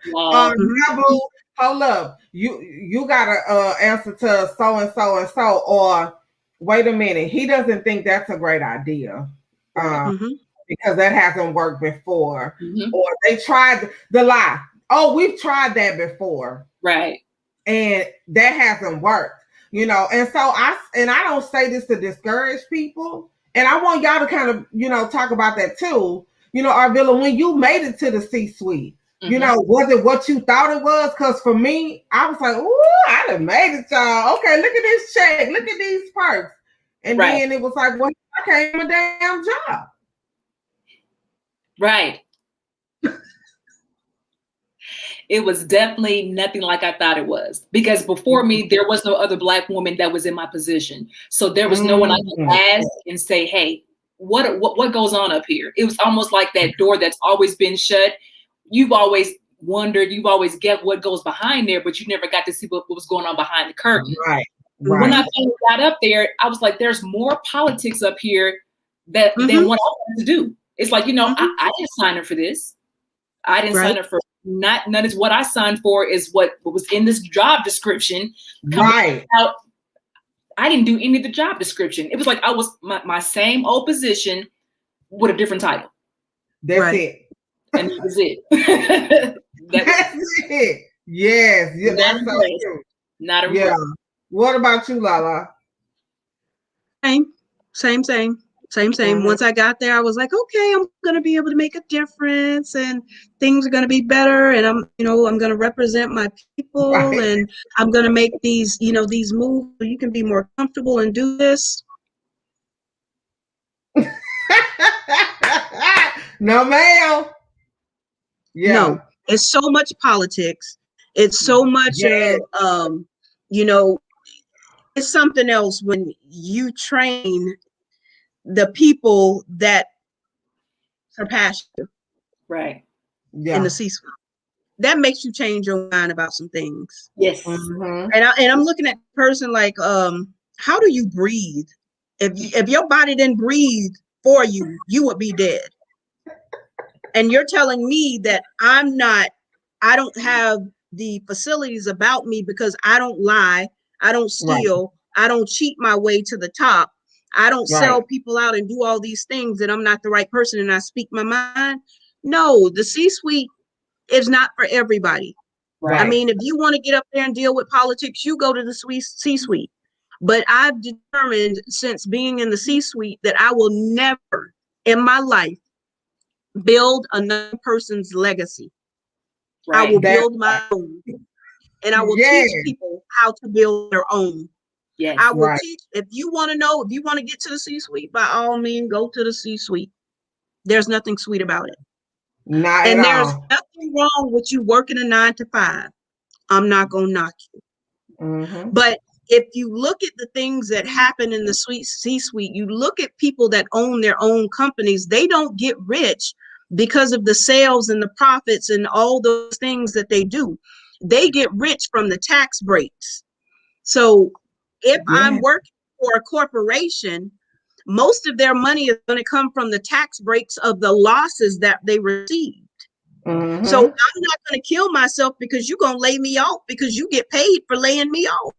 up. You gotta answer to so and so and so, or wait a minute, he doesn't think that's a great idea. Because that hasn't worked before. Or they tried the lie. Oh, we've tried that before. Right. And that hasn't worked. And so I don't say this to discourage people. And I want y'all to kind of, talk about that too. Arvilla, when you made it to the C-suite, was it what you thought it was? Because for me, I was like, ooh, I done made it, y'all. Okay, look at this check. Look at these perks. And then it was like, well, I came a damn job. Right. It was definitely nothing like I thought it was, because before me, there was no other Black woman that was in my position. So there was no one I could ask and say, hey, what goes on up here? It was almost like that door that's always been shut. You've always wondered, you've always get what goes behind there, but you never got to see what was going on behind the curtain. Right. When I finally got up there, I was like, there's more politics up here than what I wanted to do. It's like, I didn't sign up for this. I didn't sign up for none of what I signed for is what was in this job description. Right. Out, I didn't do any of the job description. It was like I was my same old position with a different title. That's it. And that was it. That's it. Yes. That's so true. Not a real. What about you, Lala? Same. Once I got there, I was like, okay, I'm going to be able to make a difference and things are going to be better. And I'm going to represent my people and I'm going to make these, these moves so you can be more comfortable and do this. No, ma'am. Yeah. No, it's so much politics. It's so much of, it's something else when you train the people that surpass you. Right. Yeah. In the C-suite. That makes you change your mind about some things. Yes. And I'm looking at the person like, how do you breathe? If your body didn't breathe for you, you would be dead. And you're telling me that I don't have the facilities about me because I don't lie, I don't steal, I don't cheat my way to the top, I don't sell people out and do all these things, that I'm not the right person and I speak my mind. No, the C-suite is not for everybody. Right. I mean, if you want to get up there and deal with politics, you go to the C-suite. But I've determined since being in the C-suite that I will never in my life build another person's legacy. Right. I will build my own. And I will teach people how to build their own. Yes. I will teach. If you want to know, if you want to get to the C-suite, by all means, go to the C-suite. There's nothing sweet about it. Not and at there's all. nothing wrong with you working a 9 to 5. I'm not going to knock you. But if you look at the things that happen in the C-suite, you look at people that own their own companies, they don't get rich because of the sales and the profits and all those things that they do. They get rich from the tax breaks. So if I'm working for a corporation, most of their money is going to come from the tax breaks of the losses that they received. So Mm-hmm. I'm not going to kill myself because you're going to lay me off because you get paid for laying me off.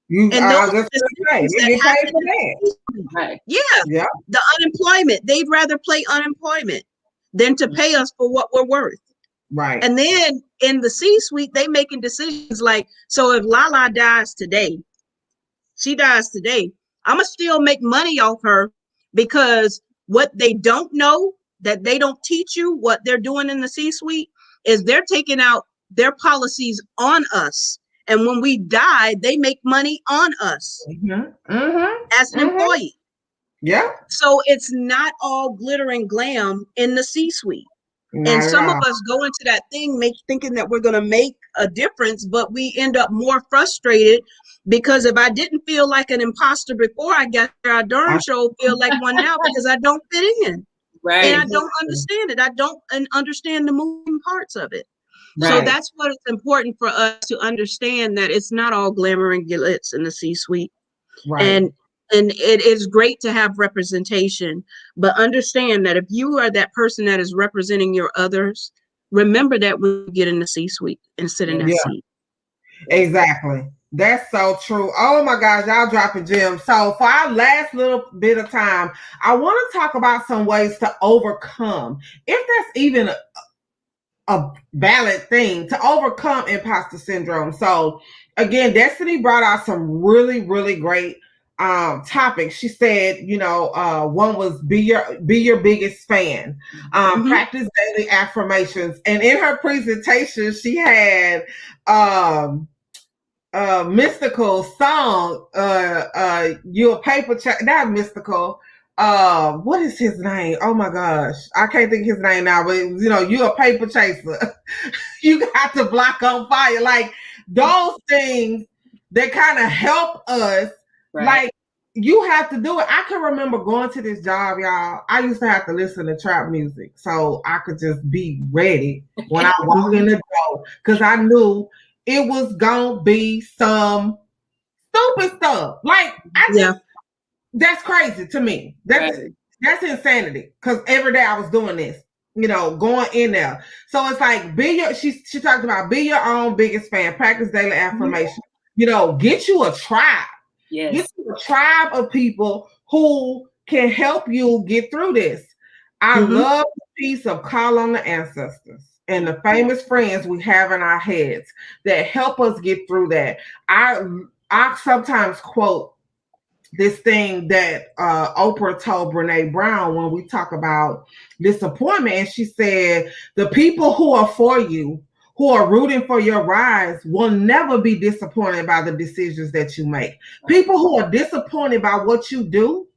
And those I are just say decisions you that get paid happen for in that. the C-suite. Right. Yeah, Yeah. the unemployment. They'd rather play unemployment than to pay us for what we're worth. Right. And then in the C-suite, they making decisions like, so if Lala dies today, she dies today, I'm going to still make money off her because what they don't know, that they don't teach you what they're doing in the C-suite, is they're taking out their policies on us. And when we die, they make money on us Mm-hmm. Mm-hmm. as an Mm-hmm. employee. Yeah. So it's not all glitter and glam in the C-suite. And Not at some of all. us go into that thing thinking that we're going to make a difference, but we end up more frustrated because if I didn't feel like an imposter before I got there, I darn sure feel like one now because I don't fit in and I Right. don't understand it. I don't understand the moving parts of it. So Right. that's what it's important for us to understand, that it's not all glamour and glitz in the C-suite. Right. And it is great to have representation, but understand that if you are that person that is representing your others, remember that when you get in the C-suite and sit in that Yeah. seat. Exactly. That's so true. Oh my gosh, y'all dropping gems. So for our last little bit of time, I want to talk about some ways to overcome, if that's even a valid thing, to overcome imposter syndrome. So again, Destiny brought out some really, really great topics. She said, one was be your biggest fan. Practice daily affirmations. And in her presentation, she had mystical song, you a paper not mystical, what is his name? Oh my gosh, I can't think of his name now, but you a paper chaser. You got to block on fire, like those things that kind of help us. Right. Like, you have to do it. I can remember going to this job, y'all. I used to have to listen to trap music so I could just be ready when I walk in the door, because I knew it was gonna be some stupid stuff. Like, that's crazy to me. That's insanity. Because every day I was doing this, going in there. So it's like, she talked about be your own biggest fan, practice daily affirmation. Get you a tribe. Yes. Get you a tribe of people who can help you get through this. I love the piece of call on the ancestors and the famous friends we have in our heads that help us get through that. I sometimes quote this thing that Oprah told Brene Brown when we talk about disappointment. And she said, the people who are for you, who are rooting for your rise, will never be disappointed by the decisions that you make. People who are disappointed by what you do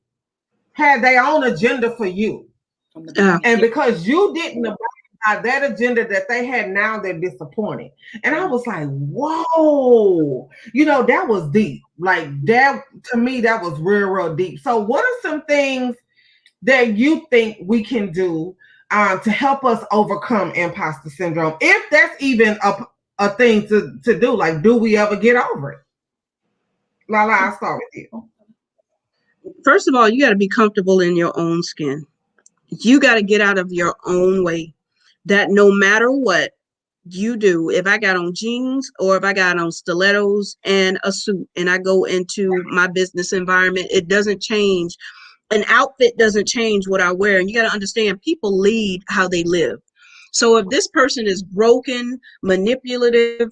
had their own agenda for you. And because you didn't abide by that agenda that they had, now they're disappointed. And I was like, whoa, that was deep. Like, that, to me, that was real, real deep. So what are some things that you think we can do to help us overcome imposter syndrome, if that's even a thing to do? Like, do we ever get over it? Lala, I'll start with you. First of all, you got to be comfortable in your own skin. You got to get out of your own way, that no matter what you do, if I got on jeans or if I got on stilettos and a suit and I go into my business environment, it doesn't change. An outfit doesn't change what I wear. And you got to understand, people lead how they live. So if this person is broken, manipulative,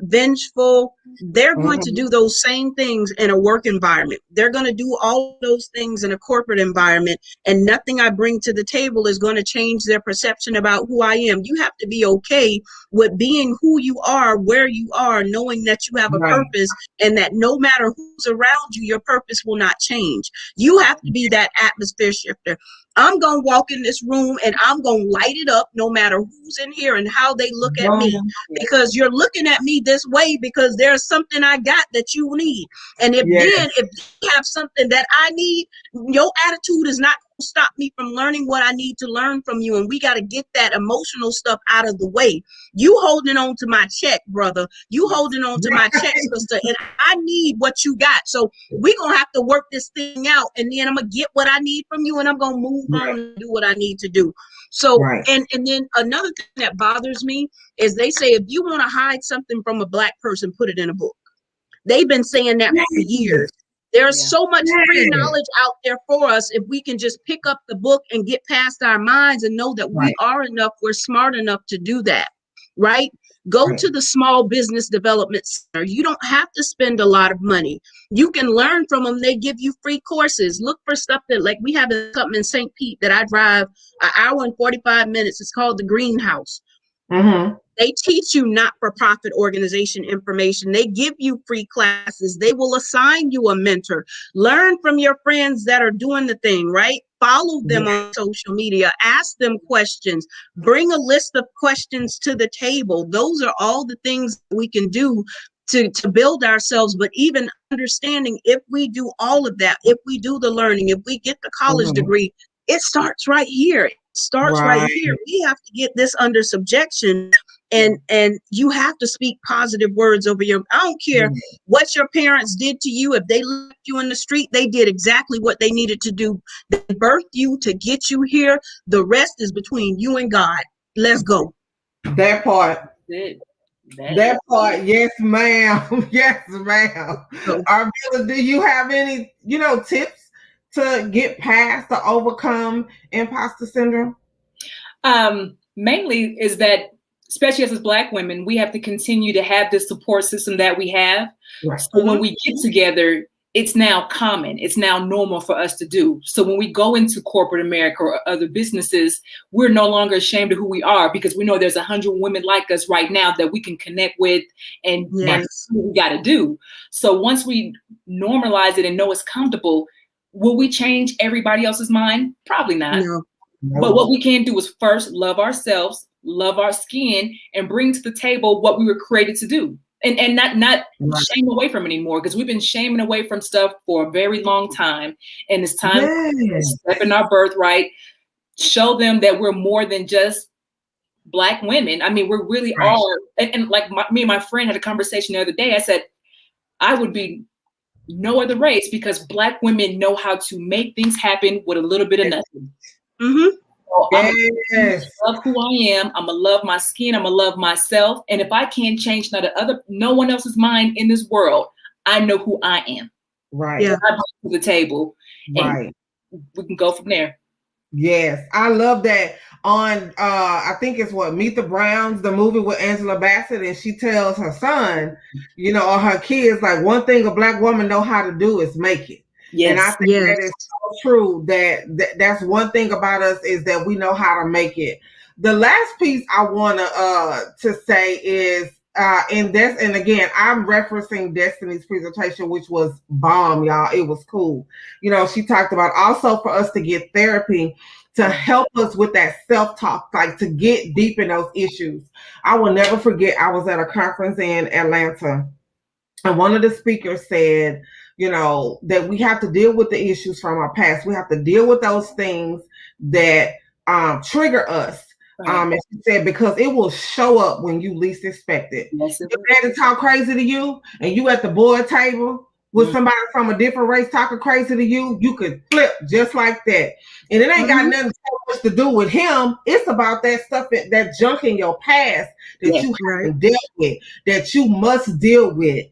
vengeful, they're going to do those same things in a work environment. They're going to do all those things in a corporate environment, and nothing I bring to the table is going to change their perception about who I am. You have to be okay with being who you are, where you are, knowing that you have a purpose, and that no matter who's around you, your purpose will not change. You have to be that atmosphere shifter. I'm going to walk in this room and I'm going to light it up no matter who's in here and how they look at me, because you're looking at me this way because there's something I got that you need. And if you have something that I need, your attitude is not stop me from learning what I need to learn from you. And we got to get that emotional stuff out of the way. You holding on to my check, brother. You holding on to my check, sister. And I need what you got. So we're going to have to work this thing out. And then I'm going to get what I need from you. And I'm going to move on and do what I need to do. So, and then another thing that bothers me is they say, if you want to hide something from a Black person, put it in a book. They've been saying that for years. There's so much free knowledge out there for us if we can just pick up the book and get past our minds and know that we are enough, we're smart enough to do that, right? Go to the Small Business Development Center. You don't have to spend a lot of money. You can learn from them. They give you free courses. Look for stuff that, like, we have something in St. Pete that I drive an hour and 45 minutes. It's called the Greenhouse. They teach you not-for-profit organization information. They give you free classes. They will assign you a mentor. Learn from your friends that are doing the thing, right? Follow them on social media. Ask them questions. Bring a list of questions to the table. Those are all the things we can do to build ourselves. But even understanding, if we do all of that, if we do the learning, if we get the college degree, it starts right here. It starts right here. We have to get this under subjection. And you have to speak positive words over your, I don't care what your parents did to you. If they left you in the street, they did exactly what they needed to do. They birthed you to get you here. The rest is between you and God. Let's go. That part. That part. Yes, ma'am. Yes, ma'am. Arvilla, do you have any, tips to get past or overcome imposter syndrome? Mainly is that, especially as Black women, we have to continue to have this support system that we have. So when we get together, it's now common. It's now normal for us to do. So when we go into corporate America or other businesses, we're no longer ashamed of who we are, because we know there's 100 women like us right now that we can connect with and what we got to do. So once we normalize it and know it's comfortable, will we change everybody else's mind? Probably not. No. But what we can do is first love ourselves, love our skin, and bring to the table what we were created to do, and not shame away from anymore, because we've been shaming away from stuff for a very long time, and it's time to step in our birthright, show them that we're more than just Black women. I mean, we're really all, and like me and my friend had a conversation the other day. I said, I would be no other race, because Black women know how to make things happen with a little bit of nothing. So I'm gonna love who I am. I'm gonna love my skin. I'm gonna love myself. And if I can't change no one else's mind in this world, I know who I am. Right. I bring to the table. And we can go from there. Yes, I love that. On I think it's Meet the Browns, the movie with Angela Bassett, and she tells her son, or her kids, like, one thing a Black woman know how to do is make it. Yes. And I think that is so true. That's one thing about us, is that we know how to make it. The last piece I want to say is in this, and again, I'm referencing Destiny's presentation, which was bomb, y'all. It was cool. She talked about also for us to get therapy to help us with that self-talk, like to get deep in those issues. I will never forget, I was at a conference in Atlanta, and one of the speakers said, that we have to deal with the issues from our past. We have to deal with those things that trigger us. And she said, because it will show up when you least expect it. If daddy talk crazy to you, and you at the board table with somebody from a different race talking crazy to you, you could flip just like that. And it ain't got nothing so much to do with him. It's about that stuff, that junk in your past that you haven't dealt with, that you must deal with.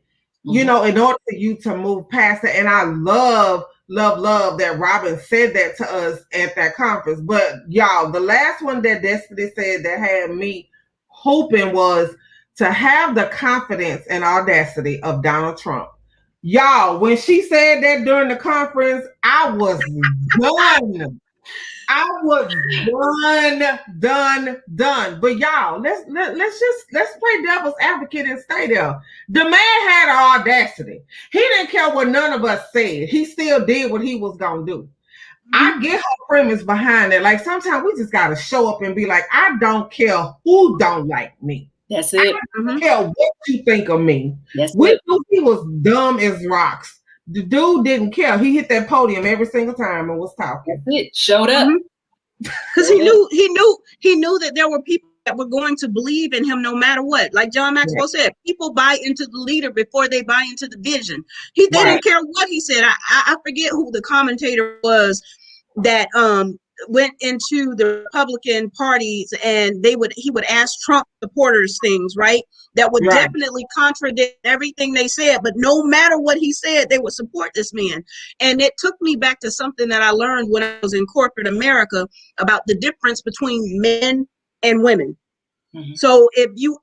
In order for you to move past it. And I love that Robin said that to us at that conference. But y'all, the last one that Destiny said that had me hoping was to have the confidence and audacity of Donald Trump. Y'all, when she said that during the conference, I was done. I was done. But y'all, let's play devil's advocate and stay there. The man had an audacity. He didn't care what none of us said. He still did what he was gonna do. I get her premise behind it. Like, sometimes we just gotta show up and be like, I don't care who don't like me. That's it. I don't care what you think of me. We knew he was dumb as rocks. The dude didn't care. He hit that podium every single time and was talking. That's it. Showed up. Because he knew that there were people that were going to believe in him no matter what. Like John Maxwell said, people buy into the leader before they buy into the vision. They didn't care what he said. I forget who the commentator was that went into the Republican parties, and he would ask Trump supporters things, right? That would definitely contradict everything they said, but no matter what he said, they would support this man. And it took me back to something that I learned when I was in corporate America about the difference between men and women. Mm-hmm. So if you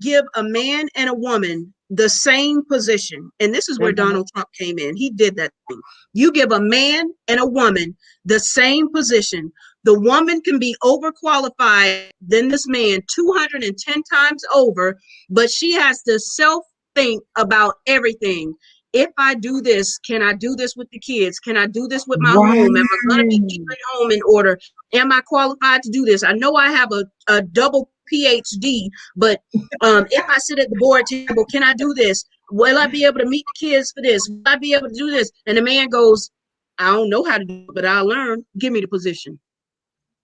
give a man and a woman the same position, and this is where Donald Trump came in, he did that thing. You give a man and a woman the same position, the woman can be overqualified than this man 210 times over, but she has to self-think about everything. If I do this, can I do this with the kids? Can I do this with my home? Am I going to be keeping home in order? Am I qualified to do this? I know I have a double PhD, but if I sit at the board table, can I do this? Will I be able to meet the kids for this? Will I be able to do this? And the man goes, I don't know how to do it, but I'll learn. Give me the position.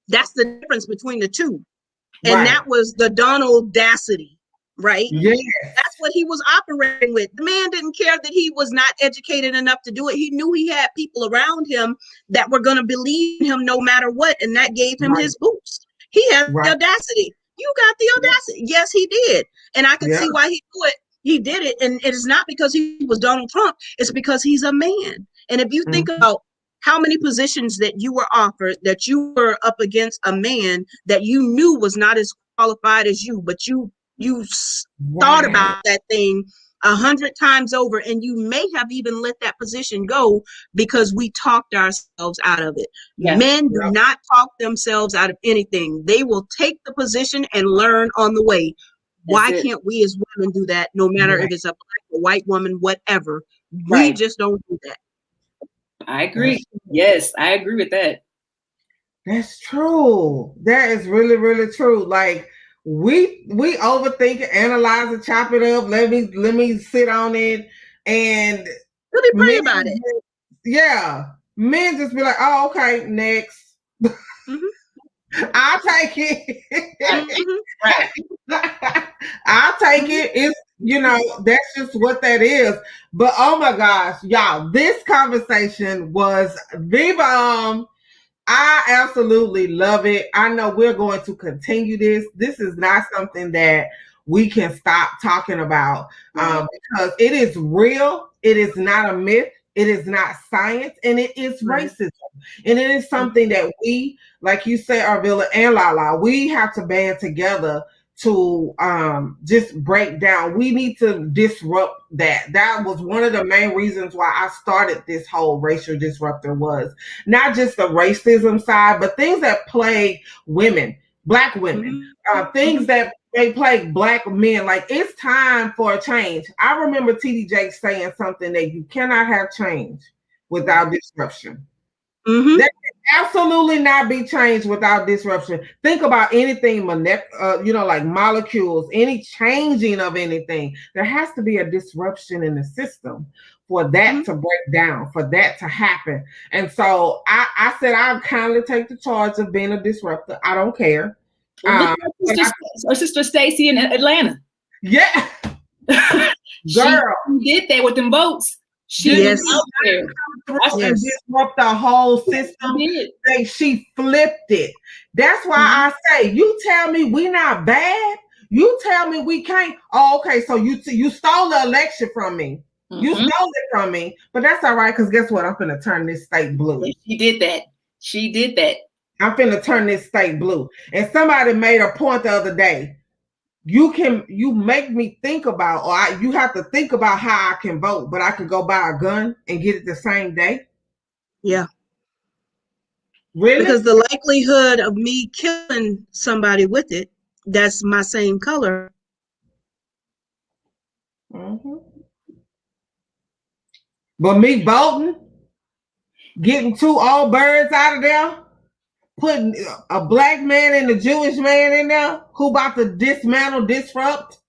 That's the difference between the two. And that was the Donald Dacity, right? Yes. That's what he was operating with. The man didn't care that he was not educated enough to do it. He knew he had people around him that were going to believe in him no matter what, and that gave him his boost. He had the audacity. You got the audacity. Yes, he did. And I can see why he did it. And it is not because he was Donald Trump. It's because he's a man. And if you think about how many positions that you were offered, that you were up against a man that you knew was not as qualified as you, but you thought about that thing 100 times over, and you may have even let that position go because we talked ourselves out of it. Men do not talk themselves out of anything. They will take the position and learn on the way. Why can't we as women do that, no matter if it's a black or white woman, whatever? We just don't do that. I agree. Yes, I agree with that. That's true. That is really, really true. Like we overthink it, analyze it, chop it up. Let me sit on it, and really pray about it. Yeah, men just be like, "Oh, okay, next." I'll take it. I'll take it. It's that's just what that is. But oh my gosh, y'all, this conversation was the bomb. I absolutely love it. I know we're going to continue this. This is not something that we can stop talking about because it is real. It is not a myth. It is not science, and it is racism. And it is something that we, like you say, Arvilla and Lala, we have to band together to just break down. We need to disrupt that. That was one of the main reasons why I started this whole racial disruptor, was not just the racism side, but things that plague women, Black women, things that they plague Black men. Like, it's time for a change. I remember TD Jakes saying something that you cannot have change without disruption. That can absolutely not be changed without disruption. Think about anything, like molecules, any changing of anything. There has to be a disruption in the system for that to break down, for that to happen. And so I said I'll kindly take the charge of being a disruptor. I don't care. Our sister Stacy in Atlanta. Yeah. Girl. She did that with them votes. She was out there. And disrupt the whole system. She flipped it. That's why I say, you tell me we not bad. You tell me we can't. Oh, okay. So you stole the election from me. You stole it from me. But that's all right, because guess what? I'm going to turn this state blue. She did that. I'm finna turn this state blue. And somebody made a point the other day. You make me think about, you have to think about how I can vote, but I can go buy a gun and get it the same day. Yeah. Really? Because the likelihood of me killing somebody with it, that's my same color. But me voting, getting two old birds out of there, putting a Black man and a Jewish man in there who about to disrupt,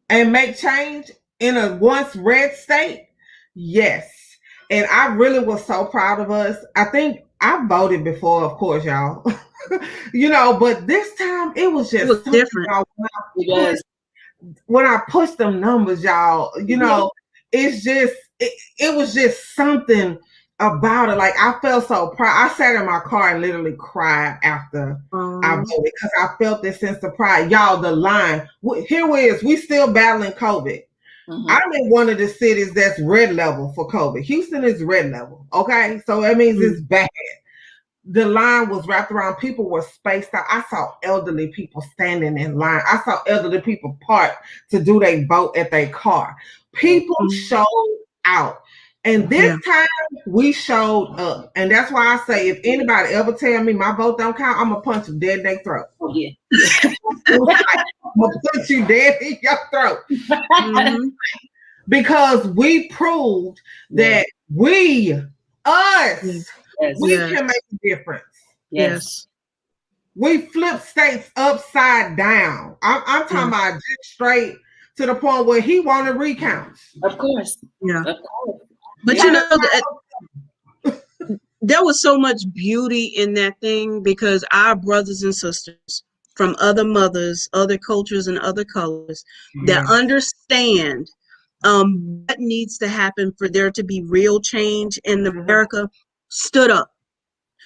and make change in a once red state. Yes. And I really was so proud of us. I think I voted before, of course, y'all. But this time it was It just was something, different. y'all. It was. When I pushed them numbers, y'all, it's just it was just something about it. Like I felt so proud. I sat in my car and literally cried after I voted because I felt this sense of pride. Y'all, the line here we still battling COVID. I'm in one of the cities that's red level for COVID. Houston is red level. Okay. So that means it's bad. The line was wrapped around. People were spaced out. I saw elderly people standing in line. I saw elderly people park to do their vote at their car. People showed out. And this time we showed up. And that's why I say if anybody ever tell me my vote don't count, I'm going to punch them dead in their throat. Oh, yeah. I'm going to punch you dead in your throat. Because we proved that we can make a difference. Yes. We flip states upside down. I'm talking about just straight to the point where he wanted recounts. Of course. Yeah. Of course. But there was so much beauty in that thing because our brothers and sisters from other mothers, other cultures, and other colors that understand what needs to happen for there to be real change in America stood up.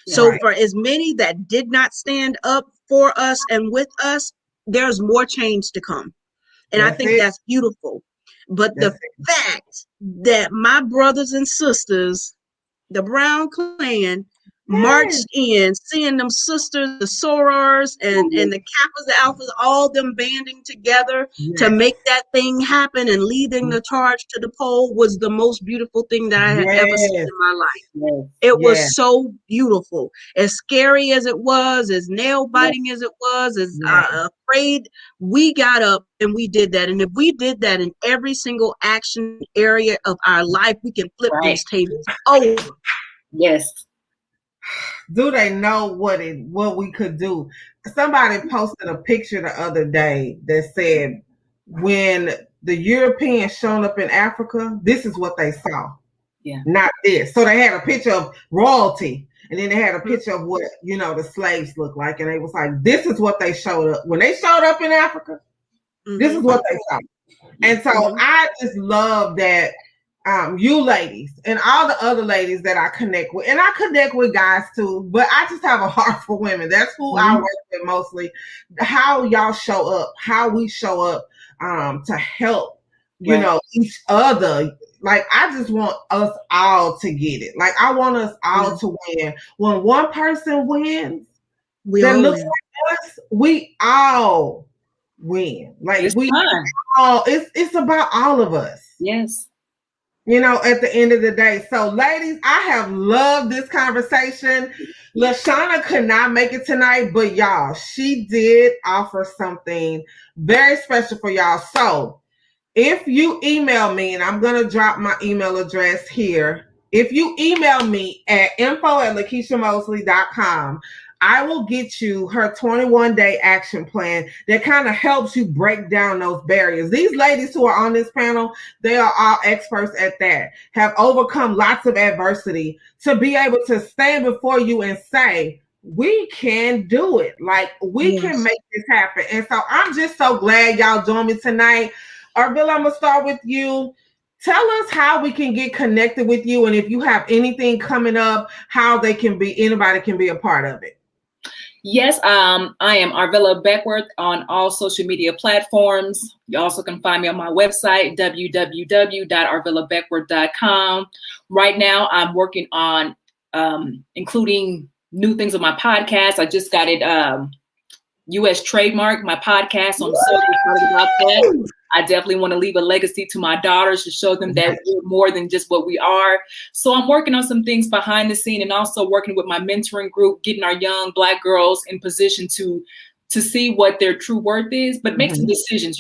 So for as many that did not stand up for us and with us, there's more change to come. And I think that's beautiful. But the fact that my brothers and sisters, the Brown clan, marched in, seeing them sisters, the sorors and the Kappas, the Alphas, all them banding together to make that thing happen and leading the charge to the poll was the most beautiful thing that I had ever seen in my life. It was so beautiful. As scary as it was, as nail biting as it was, as afraid, we got up and we did that. And if we did that in every single action area of our life, we can flip these tables over. Yes. Do they know what we could do? Somebody posted a picture the other day that said when the Europeans showed up in Africa, this is what they saw. Yeah. Not this. So they had a picture of royalty and then they had a picture of what, the slaves looked like. And they was like, this is what they showed up. When they showed up in Africa, this is what they saw. And so I just love that you ladies and all the other ladies that I connect with, and I connect with guys too, but I just have a heart for women. That's who I work with mostly. How y'all show up, how we show up to help, each other. Like, I just want us all to get it. Like, I want us all to win. When one person wins, that looks like us, we all win. Like, it's about all of us. Yes. At the end of the day. So, ladies, I have loved this conversation. LaShawna could not make it tonight, but y'all, she did offer something very special for y'all. So, if you email me, and I'm going to drop my email address here. If you email me at info@LakeishaMosley.com, I will get you her 21-day action plan that kind of helps you break down those barriers. These ladies who are on this panel, they are all experts at that, have overcome lots of adversity to be able to stand before you and say, we can do it. Like, we can make this happen. And so I'm just so glad y'all joined me tonight. Arvilla, I'm going to start with you. Tell us how we can get connected with you, and if you have anything coming up, how anybody can be a part of it. Yes, I am Arvilla Beckworth on all social media platforms. You also can find me on my website, www.arvillabeckworth.com. Right now, I'm working on including new things on my podcast. I just got it U.S. trademark, my podcast. So I'm so excited about that. I definitely want to leave a legacy to my daughters to show them that we're more than just what we are. So I'm working on some things behind the scene and also working with my mentoring group, getting our young Black girls in position to see what their true worth is, but make some decisions.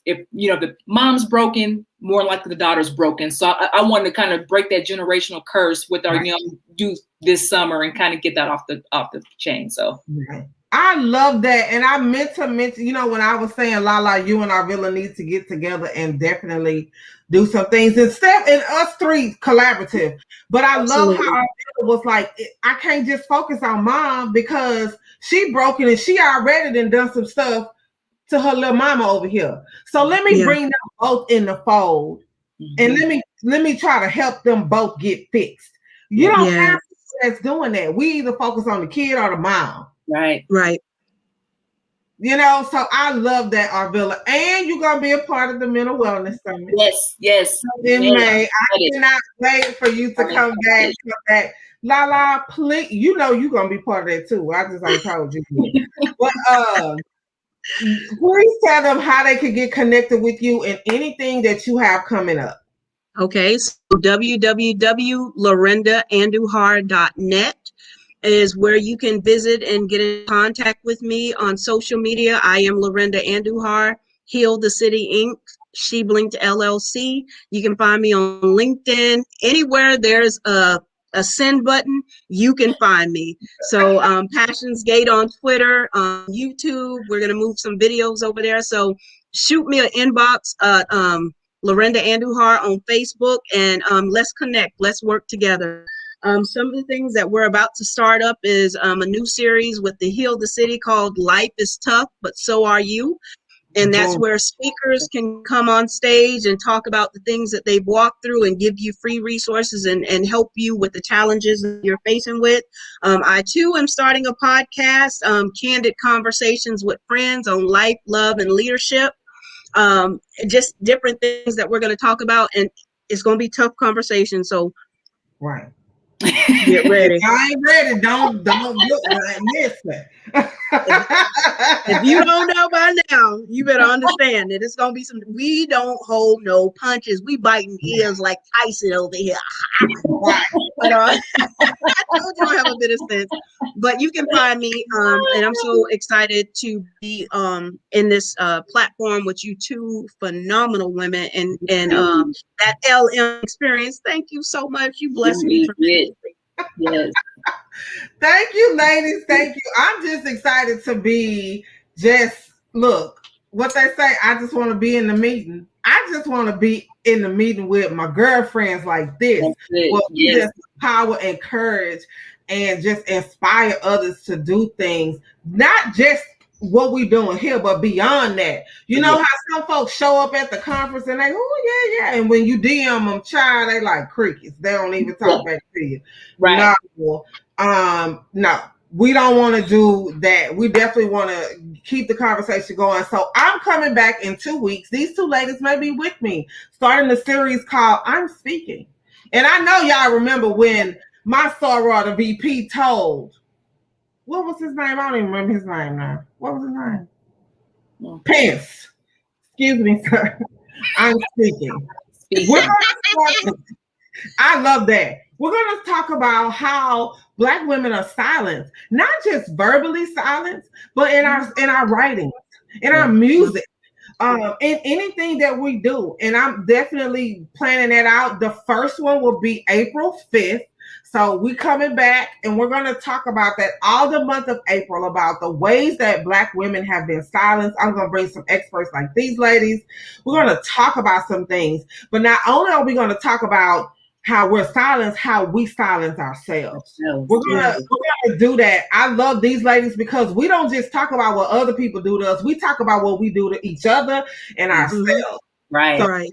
If the mom's broken, more likely the daughter's broken. So I want to kind of break that generational curse with our young youth this summer and kind of get that off the chain. So. I love that. And I meant to mention, when I was saying, Lala, you and Arvilla need to get together and definitely do some things. And Steph and us three collaborative. But I love how Arvilla was like, I can't just focus on mom because she broken and she already done some stuff to her little mama over here. So let me bring them both in the fold. And let me try to help them both get fixed. You don't have people that's doing that. We either focus on the kid or the mom. Right. So I love that, Arvilla. And you're going to be a part of the Mental Wellness Summit. Yes. In May. I cannot wait for you to come back. Lala, please, you're going to be part of that too. I just ain't told you. But please tell them how they can get connected with you and anything that you have coming up. Okay, so www.lorendaandujar.net is where you can visit and get in contact with me on social media. I am Lorenda Andujar, Heal the City Inc., She Blinked LLC. You can find me on LinkedIn. Anywhere there's a send button, you can find me. So Passions Gate on Twitter, on YouTube. We're going to move some videos over there. So shoot me an inbox at Lorenda Andujar on Facebook, and let's connect. Let's work together. Some of the things that we're about to start up is a new series with the Heal the City called Life is Tough, But So Are You. And that's where speakers can come on stage and talk about the things that they've walked through and give you free resources and help you with the challenges that you're facing with. I, too, am starting a podcast, Candid Conversations with Friends on life, love, and leadership. Just different things that we're going to talk about. And it's going to be tough conversation. So get ready. If I ain't ready, don't look miss it. If you don't know by now, you better understand that it's gonna be we don't hold no punches. We biting ears like Tyson over here. But I told you I have a bit of sense. But you can find me, and I'm so excited to be in this platform with you two phenomenal women and that LM experience. Thank you so much. You blessed me tremendously. Yes. Thank you, ladies. Thank you. I'm just excited to be look, what they say, I just want to be in the meeting. I just want to be in the meeting with my girlfriends like this. Just power and courage and just inspire others to do things. Not just what we doing here, but beyond that. You know how some folks show up at the conference and they, oh yeah. And when you DM them, child, they like crickets. They don't even talk back to you. Right. No, we don't want to do that. We definitely want to keep the conversation going. So I'm coming back in 2 weeks. These two ladies may be with me, starting a series called I'm Speaking. And I know y'all remember when my soror, the VP, told, what was his name? I don't even remember his name now. What was his name? Pence. Excuse me, sir. I'm speaking. I love that. We're going to talk about how Black women are silenced, not just verbally silenced, but in our writing, in our music, in anything that we do. And I'm definitely planning that out. The first one will be April 5th. So we're coming back and we're going to talk about that all the month of April, about the ways that Black women have been silenced. I'm going to bring some experts like these ladies. We're going to talk about some things, but not only are we going to talk about how we're silenced, how we silence ourselves. We're gonna do that. I love these ladies because we don't just talk about what other people do to us. We talk about what we do to each other and ourselves. Right. So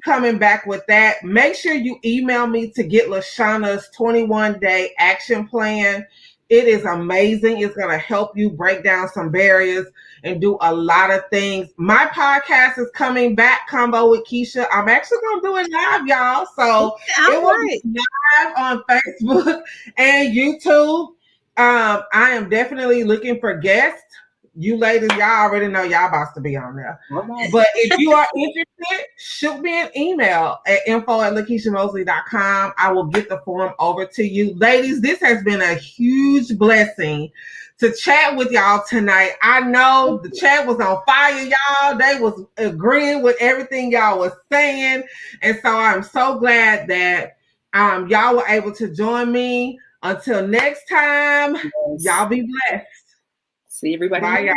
coming back with that, make sure you email me to get LaShawna's 21-day action plan. It is amazing. It's going to help you break down some barriers and do a lot of things. My podcast is coming back, Combo with Keisha. I'm actually going to do it live, y'all. So it will be live on Facebook and YouTube. I am definitely looking for guests. You ladies, y'all already know y'all about to be on there. Right. But if you are interested, shoot me an email at info@lakeishamosley.com. I will get the form over to you. Ladies, this has been a huge blessing to chat with y'all tonight. I know the chat was on fire, y'all. They was agreeing with everything y'all was saying. And so I'm so glad that y'all were able to join me. Until next time, y'all be blessed. See everybody. Bye, y'all.